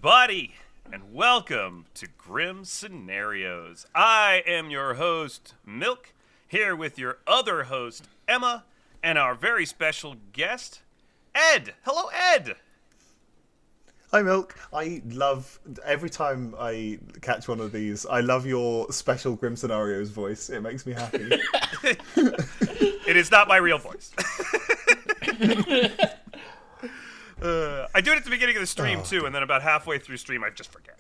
everybody, and welcome to Grim Scenarios. I am your host, Milk, here with your other host, Emma, and our very special guest, Ed. Hello, Ed. Hi, Milk. I love, every time I catch one of these, I love your special Grim Scenarios voice. It makes me happy. It is not my real voice. I do it at the beginning of the stream, too, and then about halfway through stream, I just forget.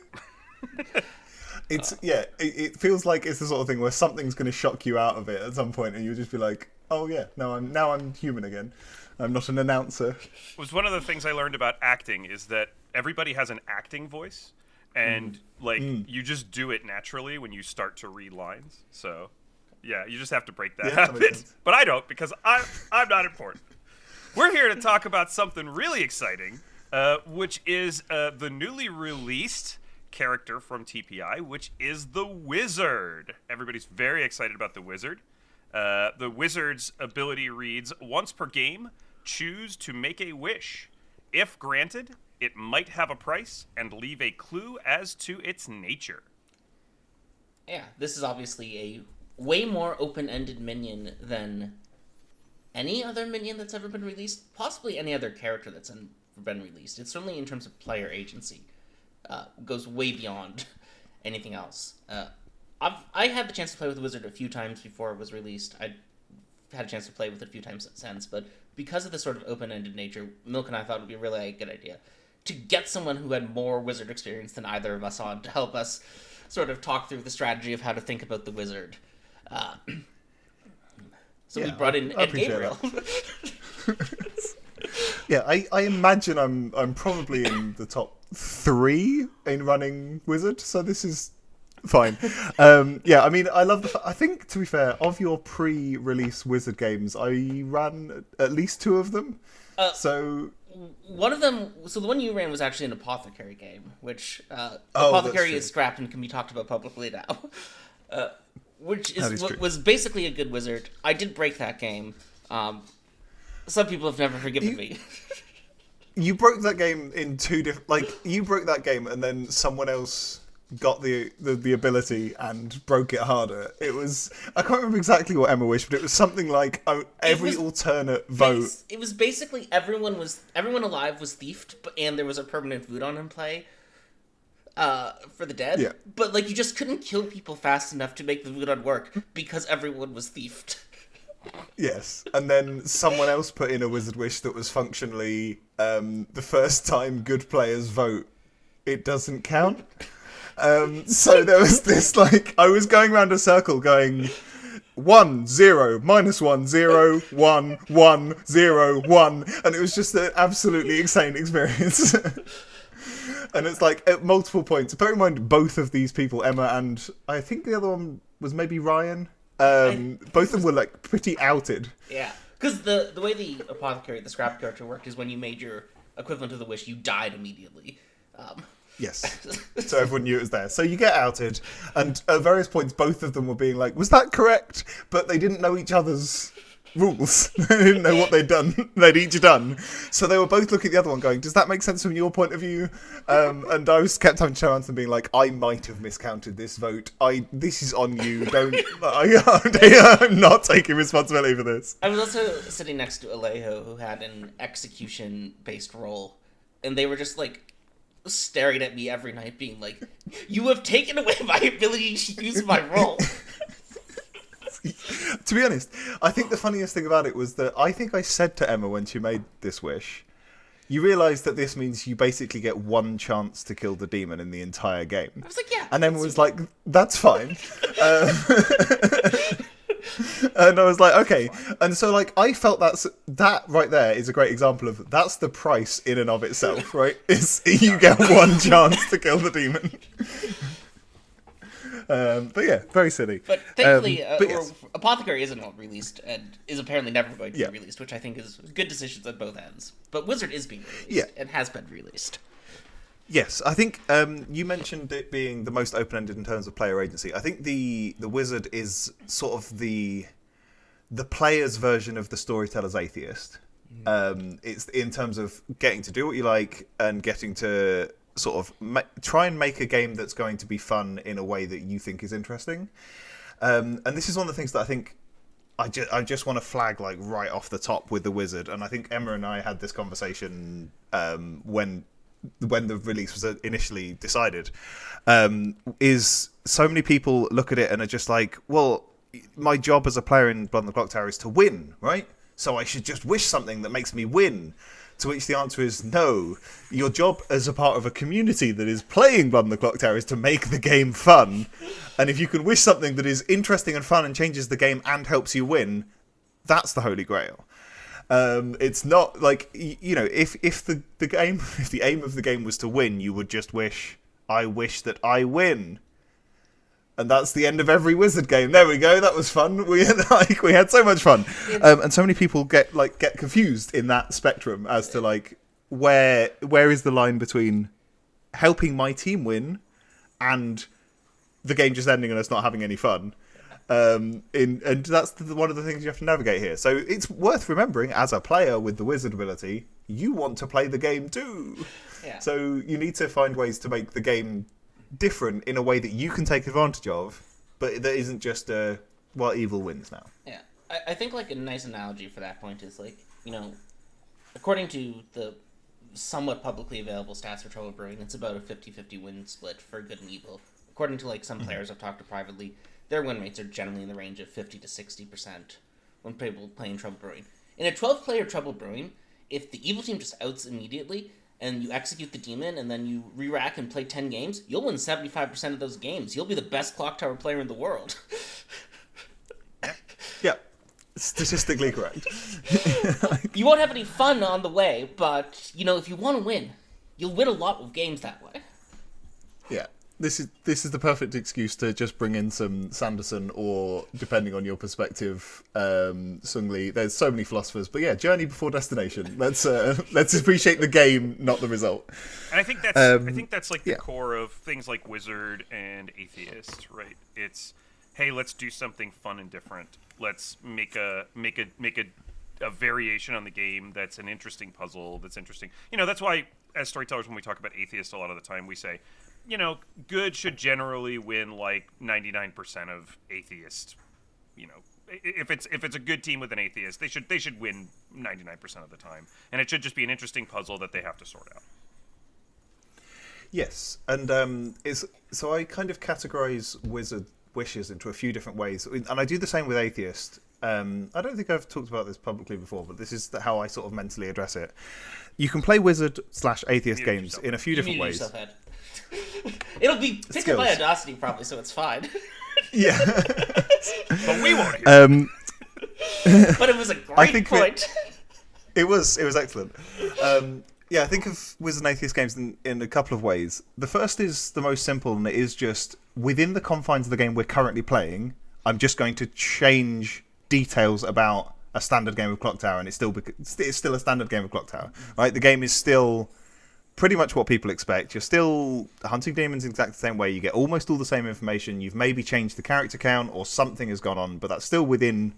It feels like it's the sort of thing where something's going to shock you out of it at some point, and you'll just be like, oh yeah, now I'm human again. I'm not an announcer. It was one of the things I learned about acting is that everybody has an acting voice, and you just do it naturally when you start to read lines. So, yeah, you just have to break that habit. But I don't, because I'm not important. We're here to talk about something really exciting, which is the newly released character from TPI, which is the Wizard. Everybody's very excited about the Wizard. The Wizard's ability reads, once per game, choose to make a wish. If granted, it might have a price and leave a clue as to its nature. Yeah, this is obviously a way more open-ended minion than any other minion that's ever been released, possibly any other character that's been released. It's certainly, in terms of player agency, goes way beyond anything else. I had the chance to play with the Wizard a few times before it was released. I had a chance to play with it a few times since, but because of the sort of open-ended nature, Milk and I thought it would be really a good idea to get someone who had more Wizard experience than either of us on to help us sort of talk through the strategy of how to think about the Wizard. So we brought in Edd Gabriel. Yeah, I imagine I'm probably in the top 3 in running Wizard, so this is fine. Yeah, I mean, I love I think, to be fair, of your pre-release Wizard games, I ran at least 2 of them. So one of them, so the one you ran was actually an Apothecary game, which Apothecary is scrapped and can be talked about publicly now. Which is what was basically a good Wizard. I did break that game. Some people have never forgiven me. You broke that game in 2 different... Like, you broke that game and then someone else got the ability and broke it harder. It was... I can't remember exactly what Emma wished, but it was something like every alternate vote... It was basically everyone alive was thiefed, and there was a permanent voodoo in play. For the dead, yeah. But like you just couldn't kill people fast enough to make the voodoo work because everyone was thiefed. Yes, and then someone else put in a Wizard wish that was functionally the first time good players vote, it doesn't count. So there was this, like, I was going around a circle going 1 0 -1 0 1 1 0 1, and it was just an absolutely insane experience. And it's like, at multiple points, bear in mind, both of these people, Emma and I think the other one was maybe Ryan, both of them were like pretty outed. Yeah, because the way the Apothecary, the scrap character worked is when you made your equivalent of the wish, you died immediately. Yes, so everyone knew it was there. So you get outed, and at various points both of them were being like, was that correct? But they didn't know each other's rules. They didn't know what they'd each done, so they were both looking at the other one going, does that make sense from your point of view? And I was kept having to turn around to them being like, I might have miscounted this vote, this is on you, I'm not taking responsibility for this. I was also sitting next to Alejo, who had an execution based role, and they were just like staring at me every night being like, you have taken away my ability to use my role. To be honest, I think the funniest thing about it was that I think I said to Emma when she made this wish, you realise that this means you basically get 1 chance to kill the demon in the entire game. I was like, yeah. And Emma was like, that's fine. And I was like, okay. And so, like, I felt that right there is a great example of that's the price in and of itself, right? Is you get 1 chance to kill the demon. But yeah, very silly. But thankfully, yes. Apothecary isn't released and is apparently never going to be released, which I think is good decisions on both ends. But Wizard is being released and has been released. Yes, I think you mentioned it being the most open-ended in terms of player agency. I think the Wizard is sort of the player's version of the Storyteller's Atheist. It's in terms of getting to do what you like and getting to sort of try and make a game that's going to be fun in a way that you think is interesting. And this is one of the things that I think I just want to flag like right off the top with the Wizard. And I think Emma and I had this conversation when the release was initially decided. Is so many people look at it and are just like, well, my job as a player in Blood on the Clocktower is to win, right? So I should just wish something that makes me win. To which the answer is no. Your job as a part of a community that is playing Blood on the Clocktower is to make the game fun. And if you can wish something that is interesting and fun and changes the game and helps you win, that's the Holy Grail. It's not like, you know, if the aim of the game was to win, you would just wish, I wish that I win. And that's the end of every Wizard game. There we go. That was fun. We had so much fun, and so many people get confused in that spectrum as to like where is the line between helping my team win and the game just ending and us not having any fun. And that's one of the things you have to navigate here. So it's worth remembering as a player with the Wizard ability, you want to play the game too. Yeah. So you need to find ways to make the game different in a way that you can take advantage of, but that isn't just evil wins now. Yeah, I think like a nice analogy for that point is like, you know, according to the somewhat publicly available stats for Trouble Brewing, it's about a 50-50 win split for good and evil. According to like some players I've talked to privately, their win rates are generally in the range of 50 to 60% when people playing Trouble Brewing. In a 12-player Trouble Brewing, if the evil team just outs immediately, and you execute the demon, and then you re-rack and play 10 games, you'll win 75% of those games. You'll be the best Clocktower player in the world. Yeah, statistically correct. You won't have any fun on the way, but, you know, if you want to win, you'll win a lot of games that way. Yeah, this is the perfect excuse to just bring in some Sanderson, or, depending on your perspective, Sung Lee. There's so many philosophers, but yeah, journey before destination. Let's appreciate the game, not the result. And I think that's like the core of things like Wizard and Atheist, right? It's, hey, let's do something fun and different. Let's make a variation on the game that's an interesting puzzle, that's interesting. You know, that's why as storytellers, when we talk about Atheist, a lot of the time we say, you know, good should generally win like 99% of Atheist. You know, if it's a good team with an Atheist, they should win 99% of the time, and it should just be an interesting puzzle that they have to sort out. Yes, and so I kind of categorize Wizard wishes into a few different ways, and I do the same with Atheist. I don't think I've talked about this publicly before, but this is how I sort of mentally address it. You can play Wizard/Atheist games in a few different ways. It'll be picked up by Audacity probably, so it's fine. Yeah. But we won't hear But it was a great point. It was excellent. Yeah, I think of Wizard and Atheist games in a couple of ways. The first is the most simple, and it is just, within the confines of the game we're currently playing, I'm just going to change details about a standard game of Clocktower, and it's still a standard game of Clocktower, right? The game is still pretty much what people expect. You're still hunting demons in exactly the same way. You get almost all the same information. You've maybe changed the character count or something has gone on, but that's still within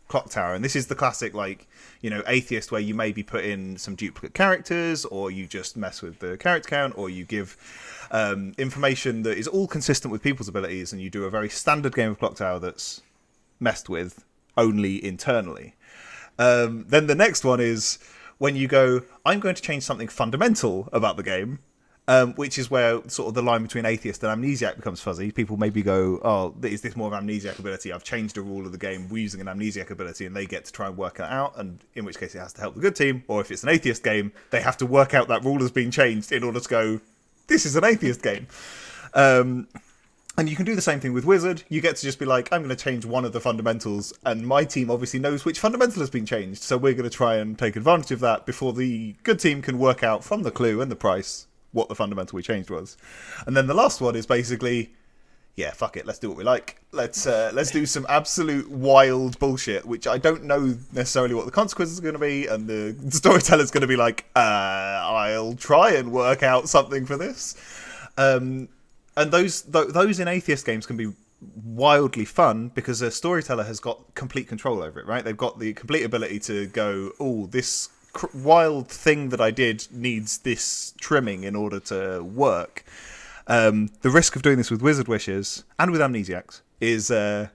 Clocktower. And this is the classic, like, you know, Atheist, where you maybe put in some duplicate characters, or you just mess with the character count, or you give information that is all consistent with people's abilities, and you do a very standard game of Clocktower that's messed with only internally. Then the next one is when you go, I'm going to change something fundamental about the game, which is where sort of the line between Atheist and Amnesiac becomes fuzzy. People maybe go, oh, is this more of an Amnesiac ability? I've changed a rule of the game. We're using an Amnesiac ability, and they get to try and work it out, and in which case it has to help the good team. Or if it's an Atheist game, they have to work out that rule has been changed in order to go, this is an Atheist game. And you can do the same thing with Wizard. You get to just be like, I'm going to change one of the fundamentals, and my team obviously knows which fundamental has been changed, so we're going to try and take advantage of that before the good team can work out from the clue and the price what the fundamental we changed was. And then the last one is basically, yeah, fuck it, let's do what we like. Let's do some absolute wild bullshit, which I don't know necessarily what the consequences are going to be, and the storyteller's going to be like, I'll try and work out something for this. And those in Atheist games can be wildly fun because a storyteller has got complete control over it, right? They've got the complete ability to go, oh, this wild thing that I did needs this trimming in order to work. The risk of doing this with Wizard Wishes and with Amnesiacs is the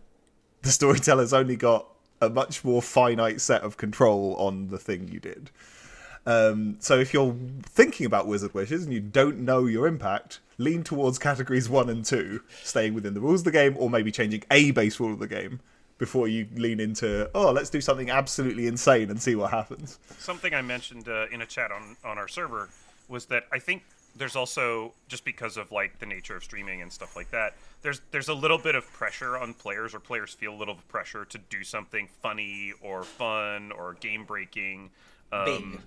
storyteller's only got a much more finite set of control on the thing you did. So if you're thinking about Wizard Wishes and you don't know your impact, lean towards categories 1 and 2, staying within the rules of the game, or maybe changing a base rule of the game before you lean into, let's do something absolutely insane and see what happens. Something I mentioned in a chat on our server was that I think there's also, just because of like the nature of streaming and stuff like that, there's a little bit of pressure on players, or players feel a little pressure to do something funny or fun or game breaking. Big.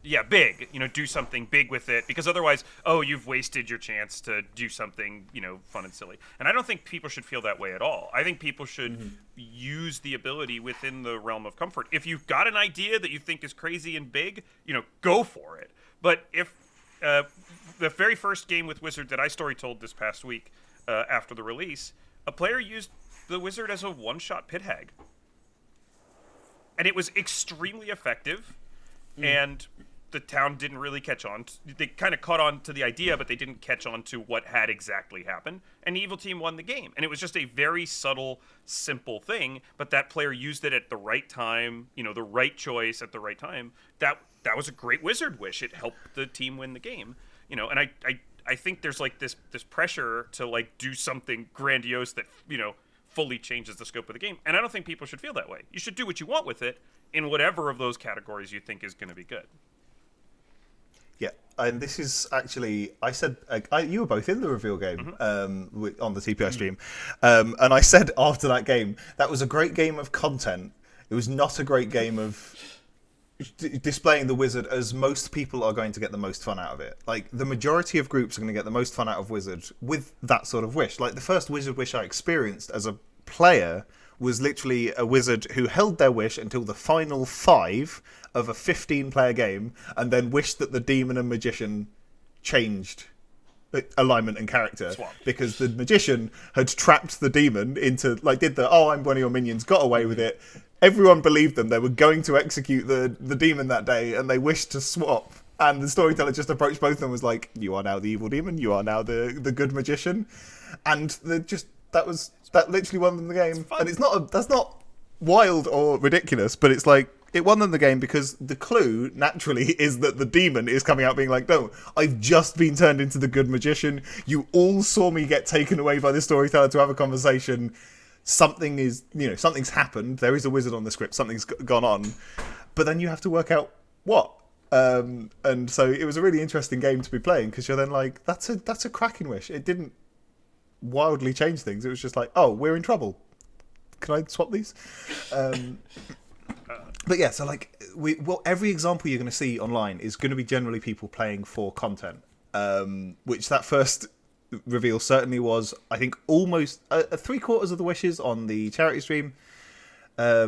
Yeah, big. Do something big with it, because otherwise, you've wasted your chance to do something, fun and silly. And I don't think people should feel that way at all. I think people should use the ability within the realm of comfort. If you've got an idea that you think is crazy and big, go for it. But if the very first game with Wizard that I story told this past week after the release, a player used the Wizard as a one-shot pit hag. And it was extremely effective, and the town didn't really catch on. They kind of caught on to the idea, but they didn't catch on to what had exactly happened. And the evil team won the game. And it was just a very subtle, simple thing, but that player used it at the right time, the right choice at the right time. That was a great Wizard Wish. It helped the team win the game. And I think there's like this pressure to like do something grandiose that, fully changes the scope of the game. And I don't think people should feel that way. You should do what you want with it in whatever of those categories you think is going to be good. Yeah, and this is actually, I said, you were both in the reveal game on the TPI stream, and I said after that game, that was a great game of content. It was not a great game of displaying the Wizard as most people are going to get the most fun out of it. Like, the majority of groups are going to get the most fun out of Wizard with that sort of wish. Like, the first Wizard Wish I experienced as a player was literally a wizard who held their wish until the final 5 of a 15-player game, and then wished that the demon and magician changed alignment and character. Swap. Because the magician had trapped the demon into, did the, I'm one of your minions, got away with it. Everyone believed them. They were going to execute the demon that day, and they wished to swap. And the storyteller just approached both of them and was like, you are now the evil demon, you are now the good magician. And that literally won them the game. And that's not wild or ridiculous, but it's like, it won them the game because the clue, naturally, is that the demon is coming out being like, no, I've just been turned into the good magician. You all saw me get taken away by the storyteller to have a conversation. Something's happened. There is a wizard on the script. Something's gone on. But then you have to work out what. And so it was a really interesting game to be playing, because you're then like, that's a cracking wish. It didn't wildly change things. It was just like, we're in trouble. Can I swap these? But yeah, so every example you're going to see online is going to be generally people playing for content, which that first reveal certainly was. I think almost 3/4 of the wishes on the charity stream. I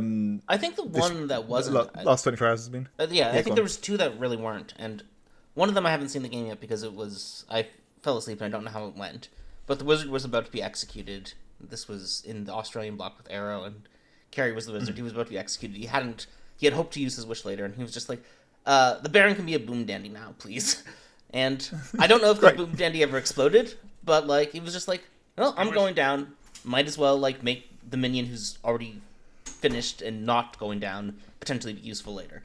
think the one that wasn't last 24 hours has been. I think there was 2 that really weren't, and one of them I haven't seen the game yet because I fell asleep and I don't know how it went. But the wizard was about to be executed. This was in the Australian block with Arrow, and Carrie was the wizard. He was about to be executed. He had hoped to use his wish later, and he was just like, the Baron can be a boom dandy now, please. And I don't know if the boom dandy ever exploded, but he was just like, well, I'm going down. Might as well make the minion who's already finished and not going down potentially be useful later.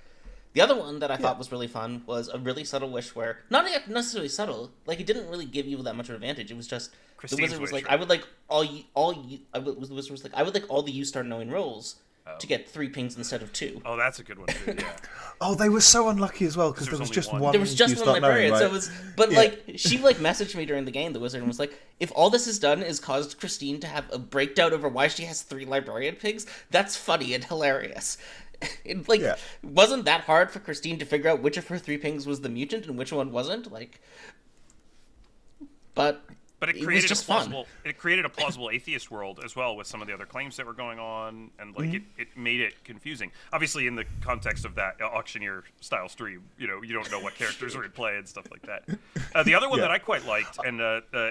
The other one that I thought was really fun was a really subtle wish where, not necessarily subtle, it didn't really give you that much of an advantage. It was just, Christine's the wizard was wish, like, I would like the wizard was like, I would like all the you start knowing rolls to get 3 pings instead of 2. Oh, that's a good one too, yeah. They were so unlucky as well, because there was just one. There was just you one start knowing, librarian, right? so it was, but she messaged me during the game, the wizard, and was like, if all this has done is caused Christine to have a breakdown over why she has 3 librarian pigs, that's funny and hilarious. It wasn't that hard for Christine to figure out which of her 3 pings was the mutant and which one wasn't. But it created it created a plausible atheist world as well with some of the other claims that were going on, and it made it confusing. Obviously, in the context of that auctioneer style stream, you don't know what characters are in play and stuff like that. The other one that I quite liked, and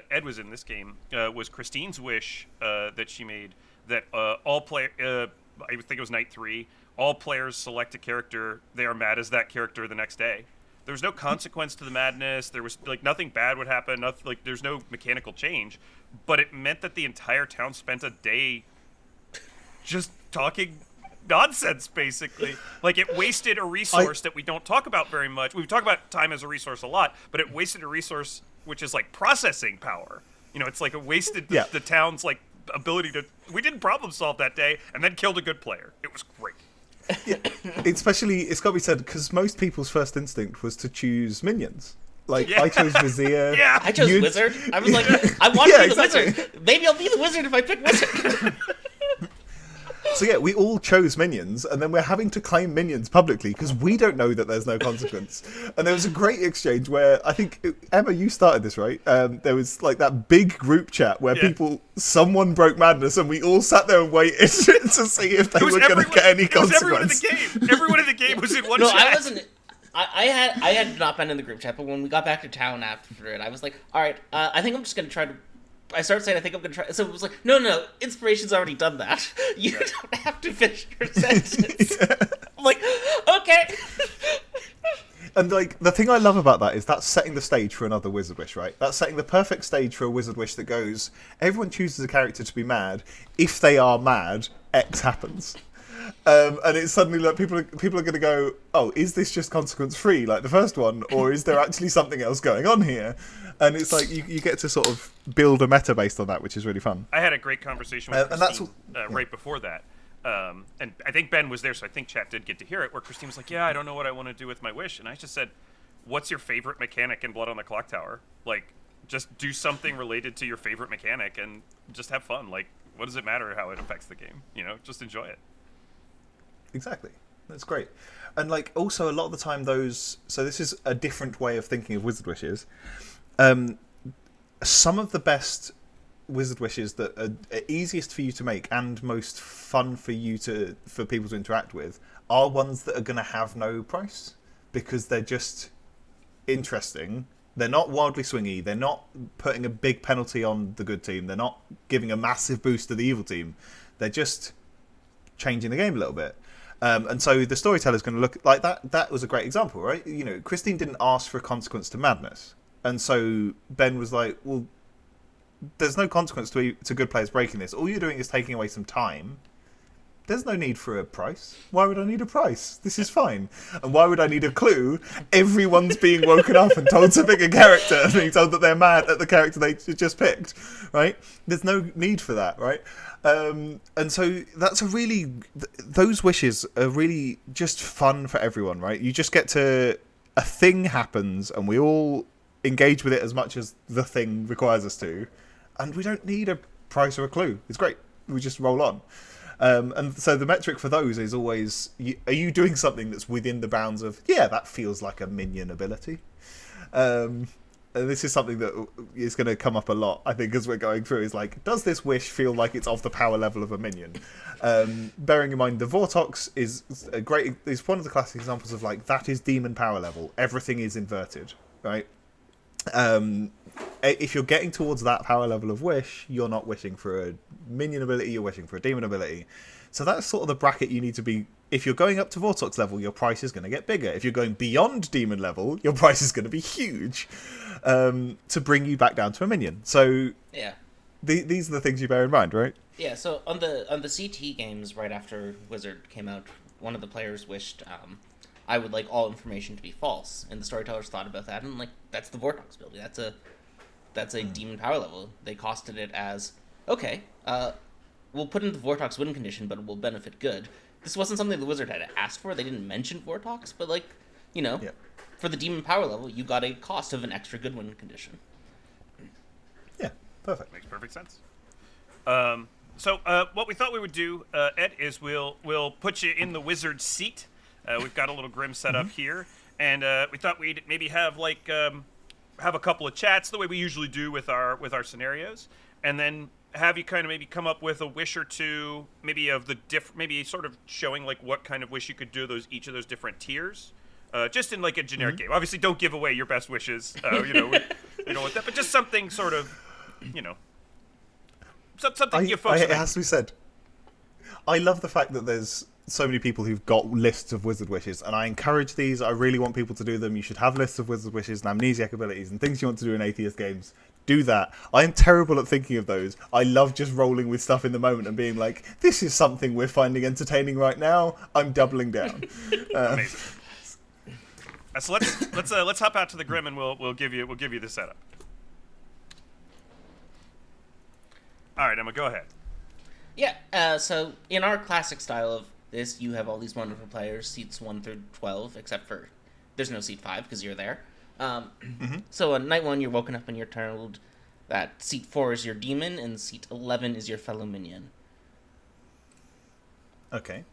Ed was in this game, was Christine's wish that she made that all player. I think it was night 3. all players select a character, they are mad as that character the next day. There was no consequence to the madness. There was like nothing bad would happen. Nothing, like there's no mechanical change, but it meant that the entire town spent a day just talking nonsense, basically. Like it wasted a resource that we don't talk about very much. We talk about time as a resource a lot, but it wasted a resource which is like processing power. You know, it's like it wasted the town's like ability to. We didn't problem solve that day, and then killed a good player. It was great. Yeah. Especially, it's got to be said, because most people's first instinct was to choose minions. Like, I chose Vizier. Yeah, I chose Wizard. I was like, I want to be the Wizard. Maybe I'll be the Wizard if I pick Wizard. So yeah, we all chose minions, and then we're having to claim minions publicly because we don't know that there's no consequence. And there was a great exchange where I think Emma, you started this, right? There was like that big group chat where someone broke madness, and we all sat there and waited to see if they were going to get any consequence. Everyone in the game was in one chat. No, I wasn't. I had not been in the group chat, but when we got back to town after it, I was like, all right, I think I'm just going to try to. I started saying, I think I'm going to try. So it was like, no, Inspiration's already done that. You don't have to finish your sentence. I'm like, okay. And like the thing I love about that is that's setting the stage for another Wizard Wish, right? That's setting the perfect stage for a Wizard Wish that goes, everyone chooses a character to be mad. If they are mad, X happens. And it's suddenly like people are going to go, oh, is this just consequence free like the first one, or is there actually something else going on here? And it's like you get to sort of build a meta based on that, which is really fun. I had a great conversation with Christine right before that. And I think Ben was there, so I think chat did get to hear it, where Christine was like, yeah, I don't know what I want to do with my wish. And I just said, what's your favorite mechanic in Blood on the Clocktower? Like, just do something related to your favorite mechanic and just have fun. Like, what does it matter how it affects the game? You know, just enjoy it. Exactly. That's great. And like also a lot of the time so this is a different way of thinking of Wizard Wishes. Some of the best Wizard Wishes that are easiest for you to make and most fun for people to interact with are ones that are going to have no price because they're just interesting. They're not wildly swingy. They're not putting a big penalty on the good team. They're not giving a massive boost to the evil team. They're just changing the game a little bit. And so the Storyteller is going to look like that. That was a great example, right? You know, Christine didn't ask for a consequence to madness. And so Ben was like, well, there's no consequence to good players breaking this. All you're doing is taking away some time. There's no need for a price. Why would I need a price? This is fine. And why would I need a clue? Everyone's being woken up and told to pick a character and being told that they're mad at the character they just picked, right? There's no need for that, right? And so that's those wishes are really just fun for everyone, right? You just get a thing happens and we all engage with it as much as the thing requires us to, and we don't need a price or a clue. It's great. We just roll on. And so the metric for those is always, are you doing something that's within the bounds of, yeah, that feels like a minion ability. And this is something that is going to come up a lot, I think, as we're going through, is like, does this wish feel like it's of the power level of a minion? Bearing in mind the Vortox is one of the classic examples of like, that is demon power level. Everything is inverted, right? If you're getting towards that power level of wish, you're not wishing for a minion ability, you're wishing for a demon ability. So that's sort of the bracket you need to be. If you're going up to Vortox level, your price is going to get bigger. If you're going beyond demon level, your price is going to be huge, to bring you back down to a minion. So yeah, these are the things you bear in mind, right? Yeah. So on the CT games, right after Wizard came out, one of the players wished I would like all information to be false, and the Storytellers thought about that, and like that's the Vortox ability. That's a demon power level. They costed it as, okay, we'll put in the Vortox win condition, but it will benefit good. This wasn't something the Wizard had asked for. They didn't mention Vortox, but like, you know, for the demon power level, you got a cost of an extra good win condition. Yeah, perfect. Makes perfect sense. So what we thought we would do, Ed, is we'll put you in the Wizard seat. We've got a little Grim set up here, and we thought we'd maybe have like have a couple of chats the way we usually do with our scenarios, and then have you kind of maybe come up with a wish or two, maybe of the maybe sort of showing like what kind of wish you could do each of those different tiers, just in like a generic game. Obviously, don't give away your best wishes, you know, we don't want that, but just something sort of, you know, something you folks. It has to be said. I love the fact that there's so many people who've got lists of wizard wishes, and I encourage these. I really want people to do them. You should have lists of wizard wishes and amnesiac abilities and things you want to do in atheist games. Do that. I am terrible at thinking of those. I love just rolling with stuff in the moment and being like, this is something we're finding entertaining right now. I'm doubling down. Amazing. So let's hop out to the Grim, and we'll give you the setup. All right, Emma, go ahead. Yeah. So in our classic style of this, you have all these wonderful players, seats 1 through 12, except for there's no seat 5 because you're there. So on night 1, you're woken up and you're told that seat 4 is your demon and seat 11 is your fellow minion. Okay.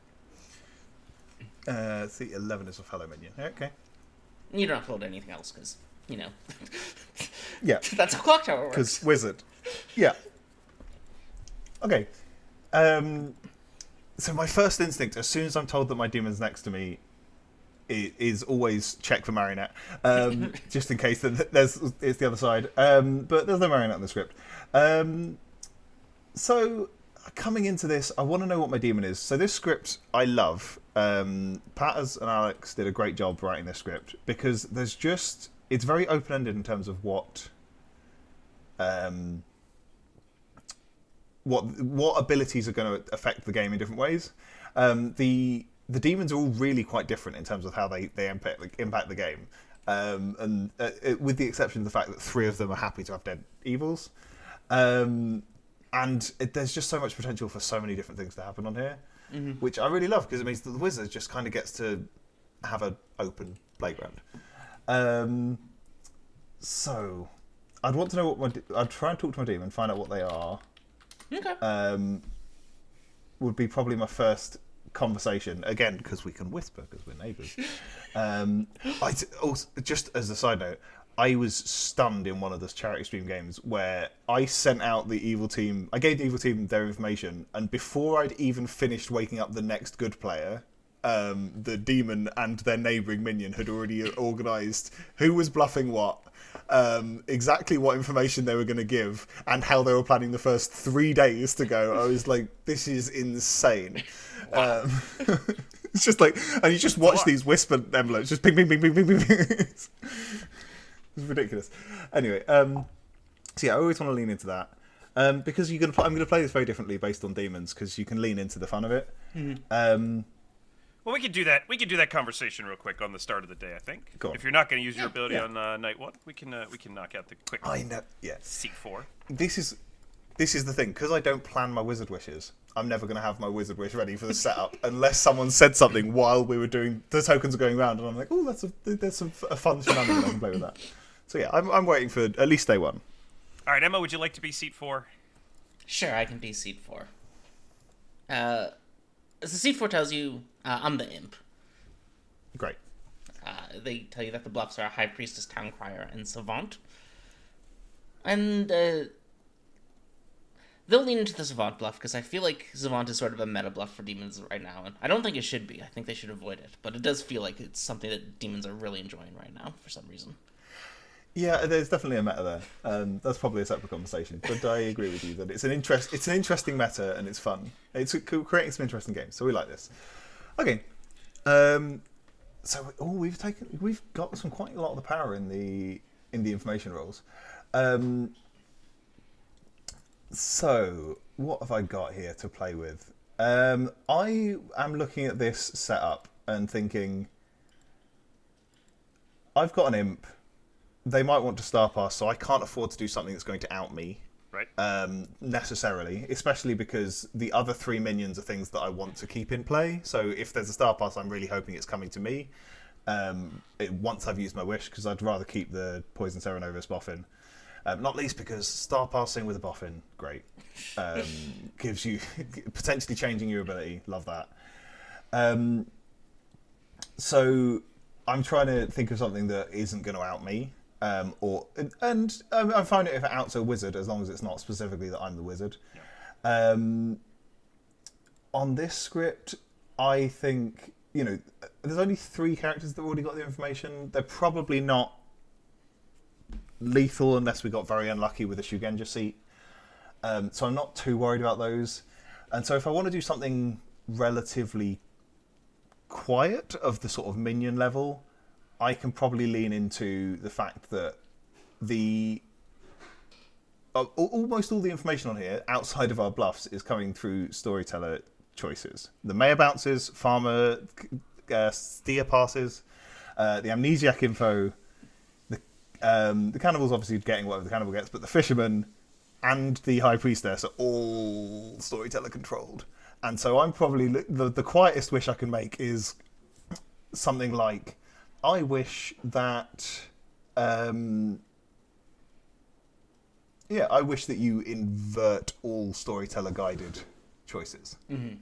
Seat 11 is a fellow minion. Okay. You're not told anything else because, Yeah. that's how Clocktower works. Because wizard. Yeah. Okay. So my first instinct, as soon as I'm told that my demon's next to me, is always check for marionette, just in case it's the other side. But there's no marionette in the script. So coming into this, I want to know what my demon is. So this script I love. Patters and Alex did a great job writing this script because it's very open-ended in terms of what abilities are going to affect the game in different ways. The demons are all really quite different in terms of how they impact the game, with the exception of the fact that 3 of them are happy to have dead evils, and there's just so much potential for so many different things to happen on here, which I really love because it means that the wizard just kind of gets to have an open playground. So I'd want to know I'd try and talk to my demon, find out what they are. Okay. Would be probably my first conversation again because we can whisper because we're neighbours. Also, just as a side note, I was stunned in one of those charity stream games where I sent out the evil team. I gave the evil team their information, and before I'd even finished waking up the next good player, the demon and their neighbouring minion had already organised who was bluffing what. Exactly what information they were going to give and how they were planning the first 3 days to go. I was like, this is insane. It's just like, and you just watch these whisper envelopes just ping, ping, ping, ping, ping, ping, ping. It's ridiculous. Anyway, so yeah, I always want to lean into that because I'm going to play this very differently based on demons because you can lean into the fun of it. Well, we could do that. We could do that conversation real quick on the start of the day. I think. If you're not going to use your ability on night 1, we can knock out the quick. I know. Yeah. Seat 4. This is the thing because I don't plan my wizard wishes. I'm never going to have my wizard wish ready for the setup unless someone said something while we were doing the tokens are going around, and I'm like, oh, there's a fun shenanigan I can play with that. So yeah, I'm waiting for at least day 1. All right, Emma, would you like to be seat 4? Sure, I can be seat 4. So seat 4 tells you I'm the imp. Great. They tell you that the bluffs are High Priestess, Town Crier, and Savant. And they'll lean into the Savant bluff, because I feel like Savant is sort of a meta bluff for demons right now, and I don't think it should be. I think they should avoid it. But it does feel like it's something that demons are really enjoying right now, for some reason. Yeah, there's definitely a meta there. That's probably a separate conversation, but I agree with you that it's an interesting meta and it's fun. It's creating some interesting games, so we like this. Okay, so we've got quite a lot of the power in the information rolls. So what have I got here to play with? I am looking at this setup and thinking, I've got an imp. They might want to star pass, so I can't afford to do something that's going to out me. Right. Necessarily, especially because the other 3 minions are things that I want to keep in play. So if there's a star pass, I'm really hoping it's coming to me. Once I've used my wish, because I'd rather keep the Poison Serenovus boffin. Not least because star passing with a boffin, great. Gives you potentially changing your ability. Love that. So I'm trying to think of something that isn't going to out me. I'm fine if it outs a wizard as long as it's not specifically that I'm the wizard. Yeah. On this script, I think there's only 3 characters that already got the information. They're probably not lethal unless we got very unlucky with a Shugenja seat. So I'm not too worried about those. And so if I want to do something relatively quiet of the sort of minion level, I can probably lean into the fact that almost all the information on here, outside of our bluffs, is coming through Storyteller choices. The Mayor bounces, Farmer steer passes, the Amnesiac info, the Cannibal's obviously getting whatever the Cannibal gets, but the Fisherman and the High Priestess are all Storyteller controlled. And so I'm probably... The quietest wish I can make is something like, I wish that... I wish that you invert all Storyteller guided choices. Mm-hmm.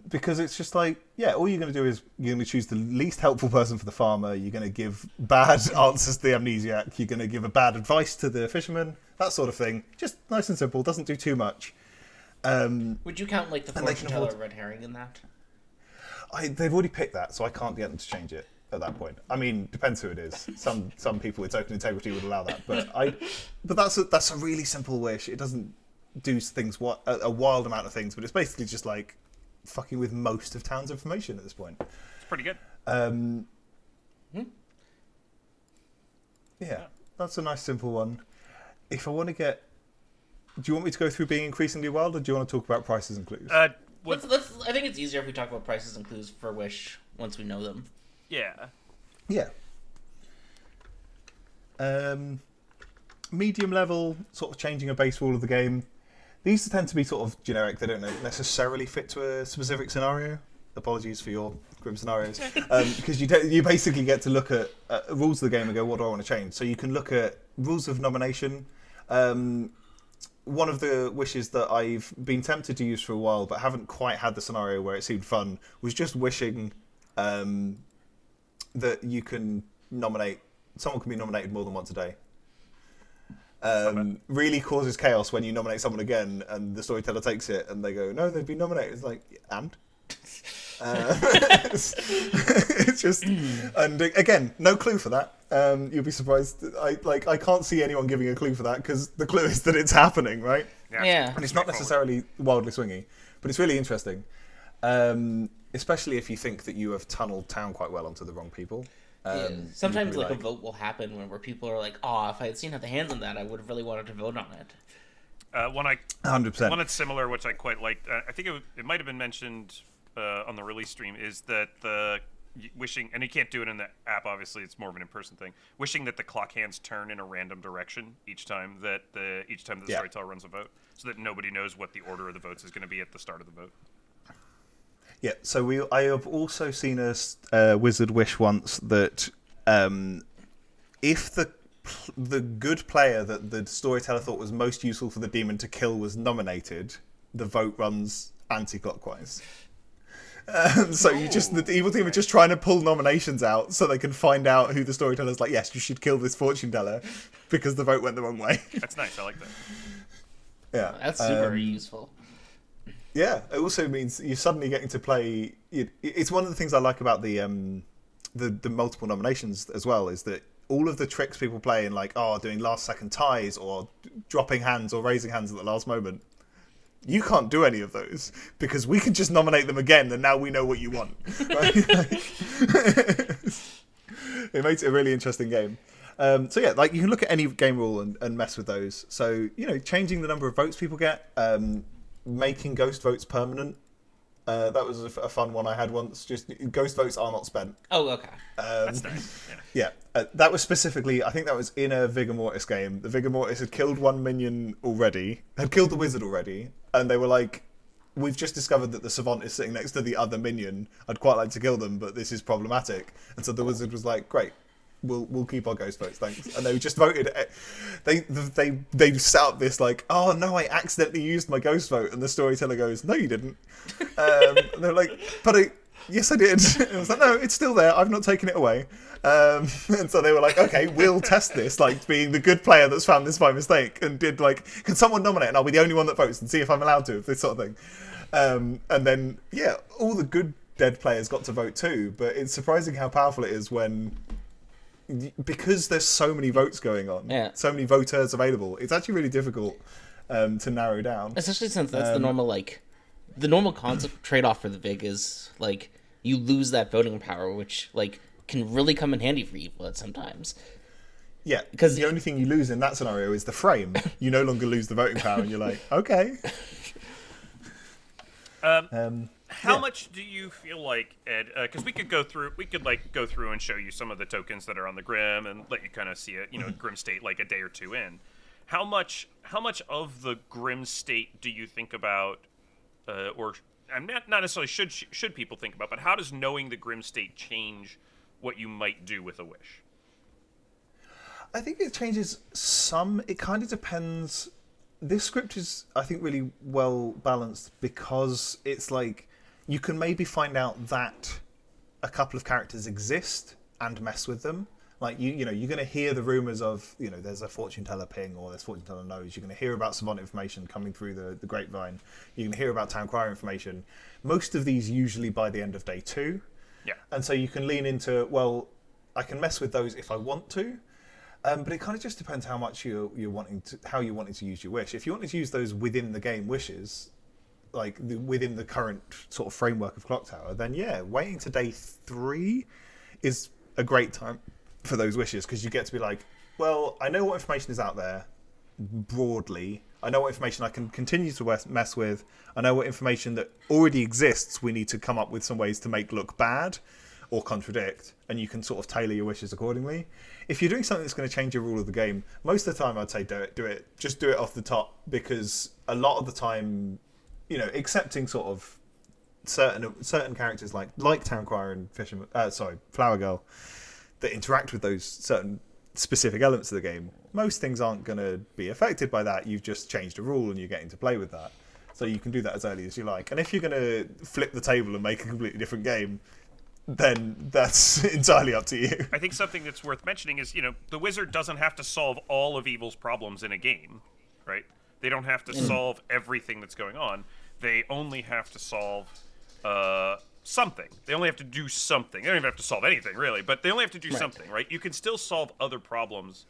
Because it's just like, all you're going to do is you're going to choose the least helpful person for the Farmer. You're going to give bad answers to the Amnesiac. You're going to give a bad advice to the Fisherman. That sort of thing. Just nice and simple. Doesn't do too much. Would you count like the fortune teller red herring in that? They've already picked that, so I can't get them to change it at that point. I mean, depends who it is. Some people, it's open integrity, would allow that. But that's a really simple wish. It doesn't do things a wild amount of things, but it's basically just like fucking with most of town's information at this point. It's pretty good. Yeah, that's a nice simple one. If I want to get... Do you want me to go through being increasingly wild, or do you want to talk about prices and clues? I think it's easier if we talk about prices and clues for Wish once we know them. Yeah. Yeah. Medium level, sort of changing a base rule of the game. These tend to be sort of generic. They don't necessarily fit to a specific scenario. Apologies for your grim scenarios. Because you basically get to look at rules of the game and go, what do I want to change? So you can look at rules of nomination. One of the wishes that I've been tempted to use for a while, but haven't quite had the scenario where it seemed fun, was just wishing that you can nominate... Someone can be nominated more than once a day. Really causes chaos when you nominate someone again and the storyteller takes it and they go, no, they've been nominated. It's like, and? It's just... And again, no clue for that. You'll be surprised. I can't see anyone giving a clue for that because the clue is that it's happening, right? Yeah. And it's not necessarily wildly swingy, but it's really interesting. Especially if you think that you have tunneled town quite well onto the wrong people. Sometimes a vote will happen where people are like, oh, if I had seen the hands on that, I would have really wanted to vote on it. 100%. One that's similar, which I quite liked, I think it might have been mentioned on the release stream, is that the wishing, and you can't do it in the app, obviously, it's more of an in-person thing, wishing that the clock hands turn in a random direction each time that the storyteller runs a vote, so that nobody knows what the order of the votes is going to be at the start of the vote. Yeah, so I have also seen a wizard wish once that if the good player that the storyteller thought was most useful for the demon to kill was nominated, the vote runs anti-clockwise. So the evil team are just trying to pull nominations out so they can find out who the storyteller's like, yes, you should kill this fortune teller because the vote went the wrong way. That's nice. I like that. Yeah, that's super useful. Yeah, it also means you're suddenly getting to play. It's one of the things I like about the multiple nominations as well, is that all of the tricks people play in, like, doing last second ties or dropping hands or raising hands at the last moment, you can't do any of those because we can just nominate them again and now we know what you want. Right? It makes it a really interesting game. So yeah, like you can look at any game rule and mess with those. So, changing the number of votes people get, making ghost votes permanent. That was a fun one I had once. Just ghost votes are not spent. Oh, okay. That's nice. Yeah, that was specifically, I think that was in a Vigor Mortis game. The Vigor Mortis had killed one minion already, had killed the wizard already, and they were like, we've just discovered that the savant is sitting next to the other minion. I'd quite like to kill them, but this is problematic. And so the wizard was like, great, we'll keep our ghost votes, thanks. And they just voted. They set up this like, oh no, I accidentally used my ghost vote, and the storyteller goes, no, you didn't. And they're like, but yes, I did. And I was like, no, it's still there. I've not taken it away. And so they were like, okay, we'll test this, like being the good player that's found this by mistake, and did like, can someone nominate, and I'll be the only one that votes, and see if I'm allowed to, this sort of thing. And then all the good dead players got to vote too. But it's surprising how powerful it is because there's so many votes going on, so many voters available. It's actually really difficult to narrow down. Especially since that's the normal concept trade-off for the Vig is, like, you lose that voting power, which, like, can really come in handy for evil at sometimes. Yeah, because the only thing you lose in that scenario is the frame. You no longer lose the voting power, and you're like, okay. How much do you feel like, Ed? Because we could go through and show you some of the tokens that are on the Grim and let you kind of see it, Grim state like a day or two in. How much of the Grim state do you think about, or I'm not necessarily should people think about, but how does knowing the Grim state change what you might do with a wish? I think it changes some. It kind of depends. This script is, I think, really well balanced because it's like you can maybe find out that a couple of characters exist and mess with them. Like you're going to hear the rumors of there's a fortune teller ping or there's fortune teller knows. You're going to hear about savant information coming through the grapevine. You're going to hear about town crier information. Most of these usually by the end of day 2. Yeah. And so you can lean into, well, I can mess with those if I want to. But it kind of just depends how much you're wanting to use your wish. If you wanted to use those within the game wishes, like within the current sort of framework of Clocktower, then yeah, waiting to day 3 is a great time for those wishes because you get to be like, well, I know what information is out there broadly. I know what information I can continue to mess with. I know what information that already exists we need to come up with some ways to make look bad or contradict, and you can sort of tailor your wishes accordingly. If you're doing something that's going to change your rule of the game, most of the time I'd say do it. Just do it off the top, because a lot of the time, excepting sort of certain characters like Town Crier and Flower Girl that interact with those certain specific elements of the game, most things aren't going to be affected by that. You've just changed a rule and you're getting to play with that. So you can do that as early as you like. And if you're going to flip the table and make a completely different game, then that's entirely up to you. I think something that's worth mentioning is, the wizard doesn't have to solve all of evil's problems in a game, right? They don't have to solve everything that's going on. They only have to solve something. They only have to do something. They don't even have to solve anything, really, but they only have to do something, right? You can still solve other problems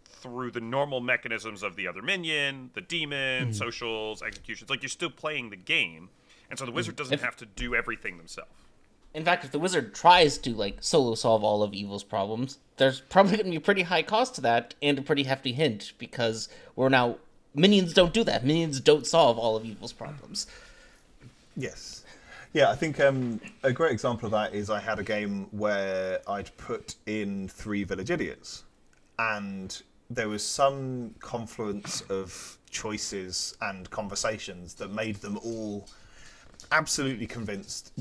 through the normal mechanisms of the other minion, the demon, socials, executions. Like, you're still playing the game, and so the wizard doesn't have to do everything themselves. In fact, if the wizard tries to, solo solve all of evil's problems, there's probably going to be a pretty high cost to that and a pretty hefty hint, because minions don't do that. Minions don't solve all of evil's problems. Yes. Yeah, I think a great example of that is I had a game where I'd put in 3 village idiots, and there was some confluence of choices and conversations that made them all absolutely convinced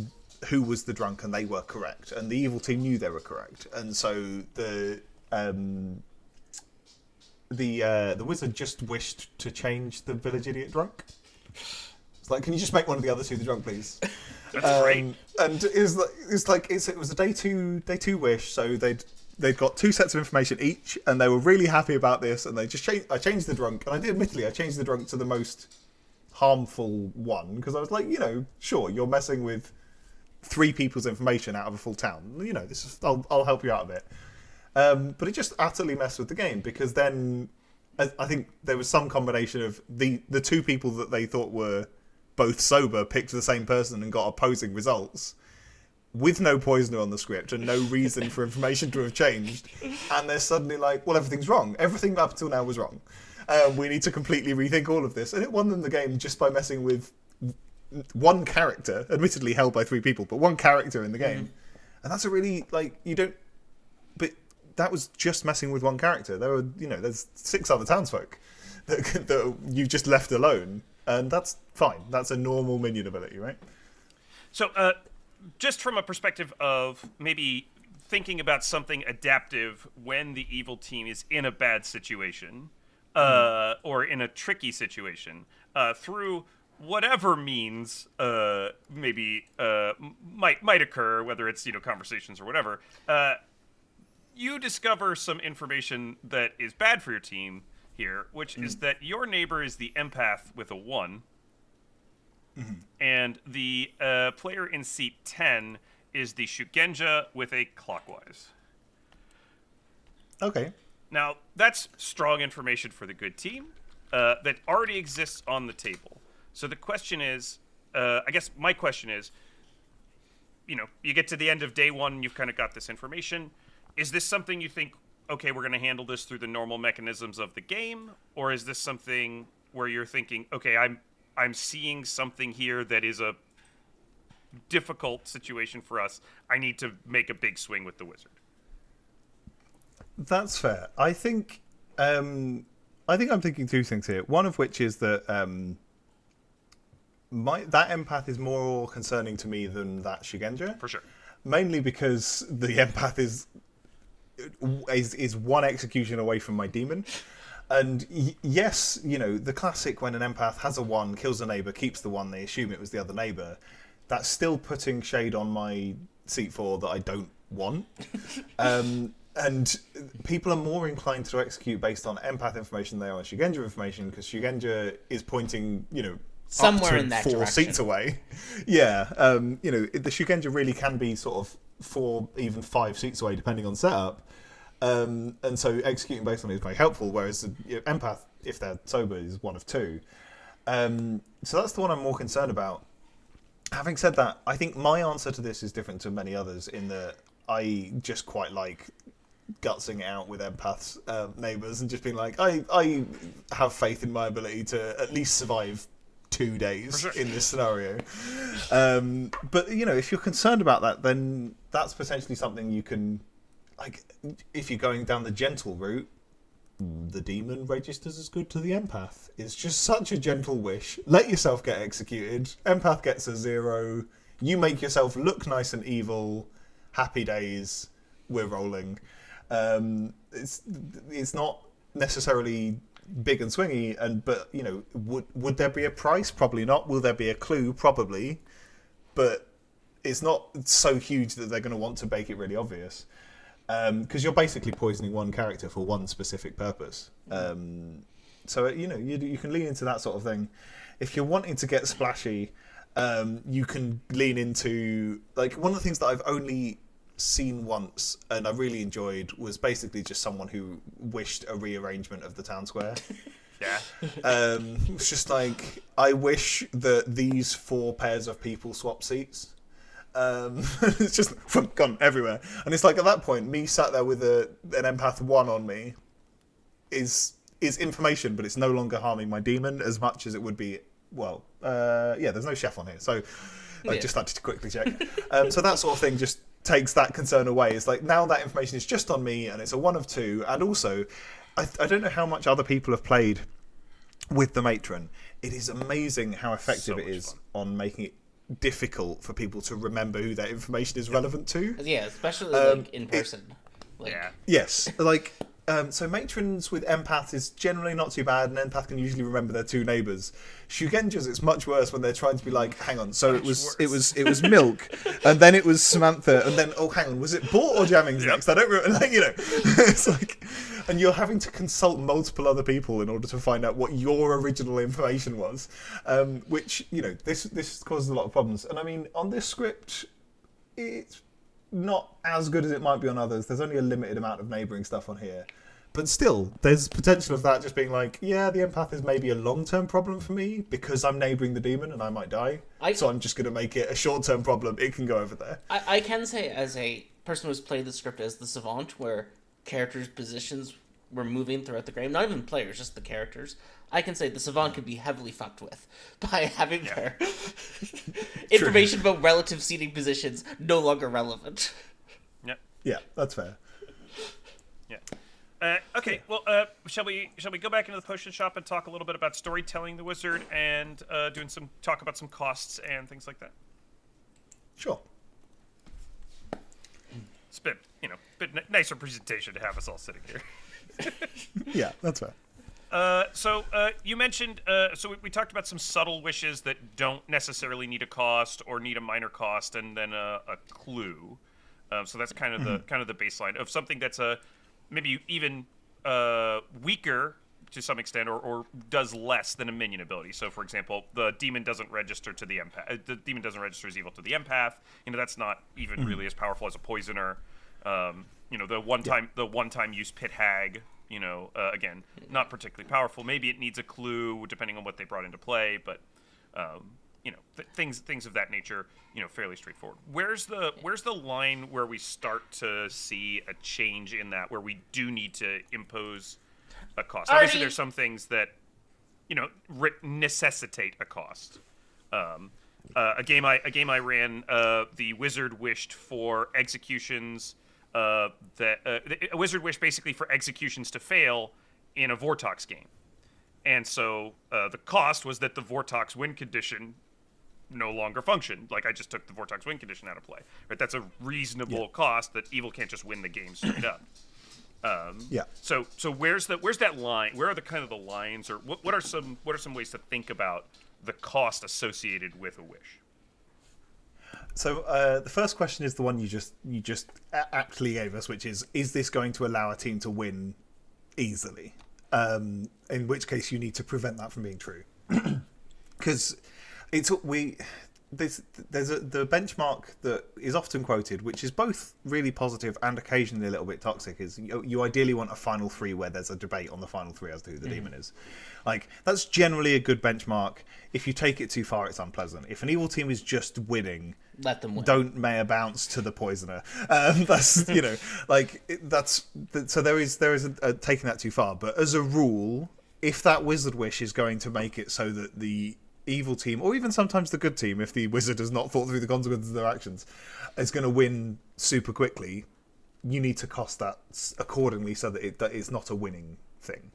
who was the drunk, and they were correct, and the evil team knew they were correct, and so the wizard just wished to change the village idiot drunk. It's like, can you just make one of the other 2 the drunk, please? That's great. And it was a day two wish, so they'd got 2 sets of information each, and they were really happy about this, and they just I changed the drunk, and I changed the drunk to the most harmful one, because I was like, sure, you're messing with 3 people's information out of a full town. This is I'll help you out a bit. But it just utterly messed with the game, because then I think there was some combination of the 2 people that they thought were both sober picked the same person and got opposing results with no poisoner on the script and no reason for information to have changed. And they're suddenly like, well, everything's wrong. Everything up until now was wrong. We need to completely rethink all of this. And it won them the game just by messing with one character, admittedly held by 3 people, but one character in the game. And that's a really, but that was just messing with one character. There were, there's 6 other townsfolk that you just left alone, and that's fine. That's a normal minion ability, right? So, just from a perspective of maybe thinking about something adaptive when the evil team is in a bad situation, or in a tricky situation, through whatever means maybe might occur, whether it's conversations or whatever, you discover some information that is bad for your team here, which is that your neighbor is the empath with a 1, and the player in seat 10 is the Shugenja with a clockwise. Okay. Now, that's strong information for the good team. that already exists on the table. So the question is, I guess my question is, you get to the end of day one and you've kind of got this information. Is this something you think, okay, we're going to handle this through the normal mechanisms of the game? Or is this something where you're thinking, okay, I'm seeing something here that is a difficult situation for us. I need to make a big swing with the wizard. That's fair. I think I'm thinking two things here. One of which is that that empath is more concerning to me than that Shugenja. For sure. Mainly because the empath is one execution away from my demon. And yes, the classic when an empath has a 1, kills a neighbour, keeps the 1, they assume it was the other neighbour. That's still putting shade on my seat 4 that I don't want. And people are more inclined to execute based on empath information than they are on Shugenja information, because Shugenja is pointing, somewhere up to in that 4 direction. seats away. Yeah, the Shugenja really can be sort of 4, even 5 seats away, depending on setup. And so executing based on it is very helpful, whereas the empath, if they're sober, is 1 of 2. So that's the one I'm more concerned about. Having said that, I think my answer to this is different to many others in that I just quite like gutsing it out with empaths' neighbours and just being like, I have faith in my ability to at least survive 2 days in this scenario. But, if you're concerned about that, then that's potentially something you can... Like, if you're going down the gentle route, the demon registers as good to the empath. It's just such a gentle wish. Let yourself get executed. Empath gets a 0. You make yourself look nice and evil. Happy days. We're rolling. It's not necessarily big and swingy, but would there be a price? Probably not. Will there be a clue? Probably. But it's not so huge that they're going to want to make it really obvious. Because you're basically poisoning one character for one specific purpose. So, you can lean into that sort of thing. If you're wanting to get splashy, you can lean into... Like, one of the things that I've only seen once, and I really enjoyed, was basically just someone who wished a rearrangement of the town square. Yeah. It's just like, I wish that these 4 pairs of people swap seats. It's just gone everywhere, and it's like at that point, me sat there with an empath 1 on me is information, but it's no longer harming my demon as much as it would be. Well, there's no chef on here, so I just started to quickly check. So that sort of thing just takes that concern away. It's like now that information is just on me, and it's a 1 of 2. And also, I don't know how much other people have played with the matron. It is amazing how effective it is on making it difficult for people to remember who that information is relevant to. Yeah, especially in person. Yes, so matrons with empath is generally not too bad, and empath can usually remember their 2 neighbours. Shugenjas, it's much worse when they're trying to be like, hang on, so it was Milk, and then it was Samantha, and then hang on, was it Bort or Jammings next? I don't remember. It's like, and you're having to consult multiple other people in order to find out what your original information was, which this causes a lot of problems. And I mean, on this script, it's not as good as it might be on others. There's only a limited amount of neighbouring stuff on here. But still, there's potential of that just being like, yeah, the empath is maybe a long-term problem for me because I'm neighbouring the demon and I might die. So I'm just going to make it a short-term problem. It can go over there. I can say, as a person who's played the script as the Savant, where characters' positions were moving throughout the game, not even players, just the characters, I can say the Savant could be heavily fucked with by having their information about relative seating positions no longer relevant. Yeah, that's fair. Yeah. Okay, well, shall we go back into the potion shop and talk a little bit about storytelling the wizard and talk about some costs and things like that? Sure. It's a bit nicer presentation to have us all sitting here. Yeah, that's fair. So you mentioned, so we talked about some subtle wishes that don't necessarily need a cost or need a minor cost, and then a clue. So that's kind of the baseline of something that's maybe even weaker to some extent, or does less than a minion ability. So, for example, the demon doesn't register to the empath. The demon doesn't register as evil to the empath. That's not even really as powerful as a poisoner. The one time use pit hag again, not particularly powerful. Maybe it needs a clue depending on what they brought into play, but things of that nature, fairly straightforward. Where's the line where we start to see a change in that, where we do need to impose a cost? Obviously, there's some things that necessitate a cost. A game I ran, the wizard wished for executions. A wizard wished basically for executions to fail in a Vortox game, and so the cost was that the Vortox win condition no longer functioned. Like, I just took the Vortox win condition out of play. Right, that's a reasonable cost that evil can't just win the game straight up. So where's that line? Where are the lines, or what are some ways to think about the cost associated with a wish? So the first question is the one you just aptly gave us, which is this going to allow a team to win easily? In which case you need to prevent that from being true, because there's the benchmark that is often quoted, which is both really positive and occasionally a little bit toxic, is you ideally want a final three where there's a debate on the final three as to who the demon is. Like, that's generally a good benchmark. If you take it too far, it's unpleasant. If an evil team is just winning, let them win. Don't Mayor bounce to the poisoner. That's so there is a taking that too far. But as a rule, if that wizard wish is going to make it so that the evil team, or even sometimes the good team, if the wizard has not thought through the consequences of their actions, is going to win super quickly, you need to cost that accordingly so that it's not a winning thing.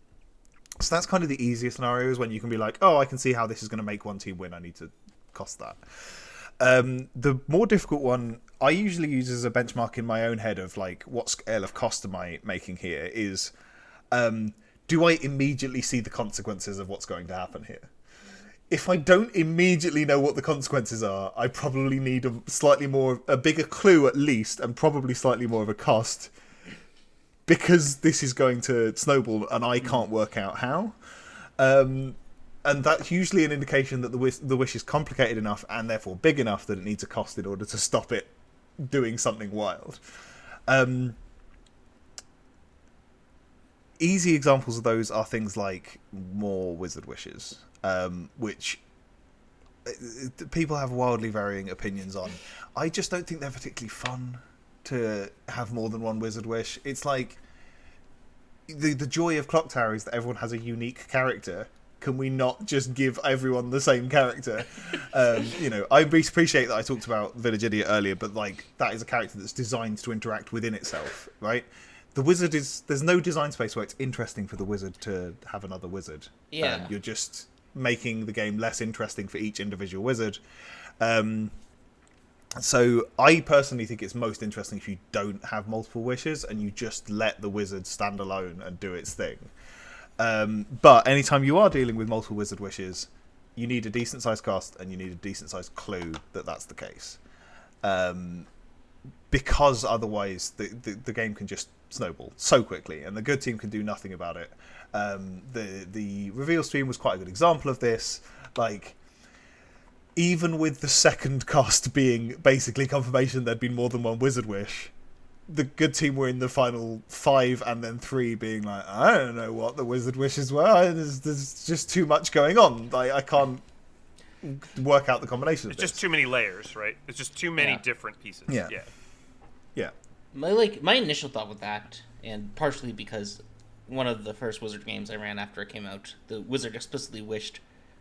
So that's kind of the easiest scenario, is when you can be like, oh, I can see how this is going to make one team win, I need to cost that. The more difficult one I usually use as a benchmark in my own head of like, what scale of cost am I making here, is do I immediately see the consequences of what's going to happen here? If I don't immediately know what the consequences are, I probably need a bigger clue at least, and probably slightly more of a cost, because this is going to snowball and I can't work out how. And that's usually an indication that the wish is complicated enough and therefore big enough that it needs a cost in order to stop it doing something wild. Easy examples of those are things like more wizard wishes, which people have wildly varying opinions on. I just don't think they're particularly fun to have more than one wizard wish. It's like the joy of Clocktower is that everyone has a unique character. Can we not just give everyone the same character? I appreciate that I talked about Village Idiot earlier, but like, that is a character that's designed to interact within itself, right? The wizard there's no design space where it's interesting for the wizard to have another wizard. Yeah. You're just making the game less interesting for each individual wizard. So I personally think it's most interesting if you don't have multiple wishes and you just let the wizard stand alone and do its thing. But anytime you are dealing with multiple wizard wishes, you need a decent sized cost and you need a decent sized clue that that's the case. Because otherwise the game can just snowball so quickly and the good team can do nothing about it. The reveal stream was quite a good example of this. Like, even with the second cost being basically confirmation there'd been more than one wizard wish, the good team were in the final 5 and then 3 being like, I don't know what the wizard wishes were. There's just too much going on. I can't work out the combination of this. It's just too many layers, right? It's just too many different pieces. Yeah. My initial thought with that, and partially because one of the first Wizard games I ran after it came out, the Wizard explicitly wished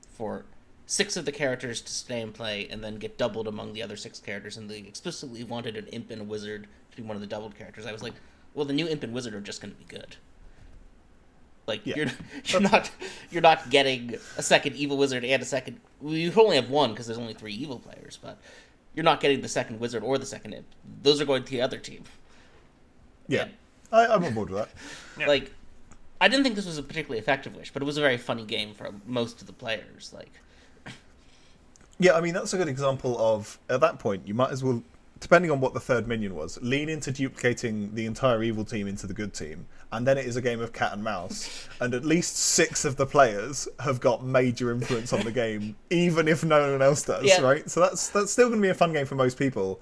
for 6 of the characters to stay and play and then get doubled among the other 6 characters, and they explicitly wanted an imp and a wizard to be one of the doubled characters. I was like, well, the new imp and wizard are just going to be good. Like, you're not getting a second evil wizard and a second... You only have one because there's only 3 evil players, but you're not getting the second wizard or the second imp. Those are going to the other team. Yeah, I'm on board with that. Yeah. Like, I didn't think this was a particularly effective wish, but it was a very funny game for most of the players. Like, yeah, I mean, that's a good example of, at that point, you might as well, depending on what the third minion was, lean into duplicating the entire evil team into the good team, and then it is a game of cat and mouse, and at least 6 of the players have got major influence on the game, even if no one else does, right? So that's still going to be a fun game for most people.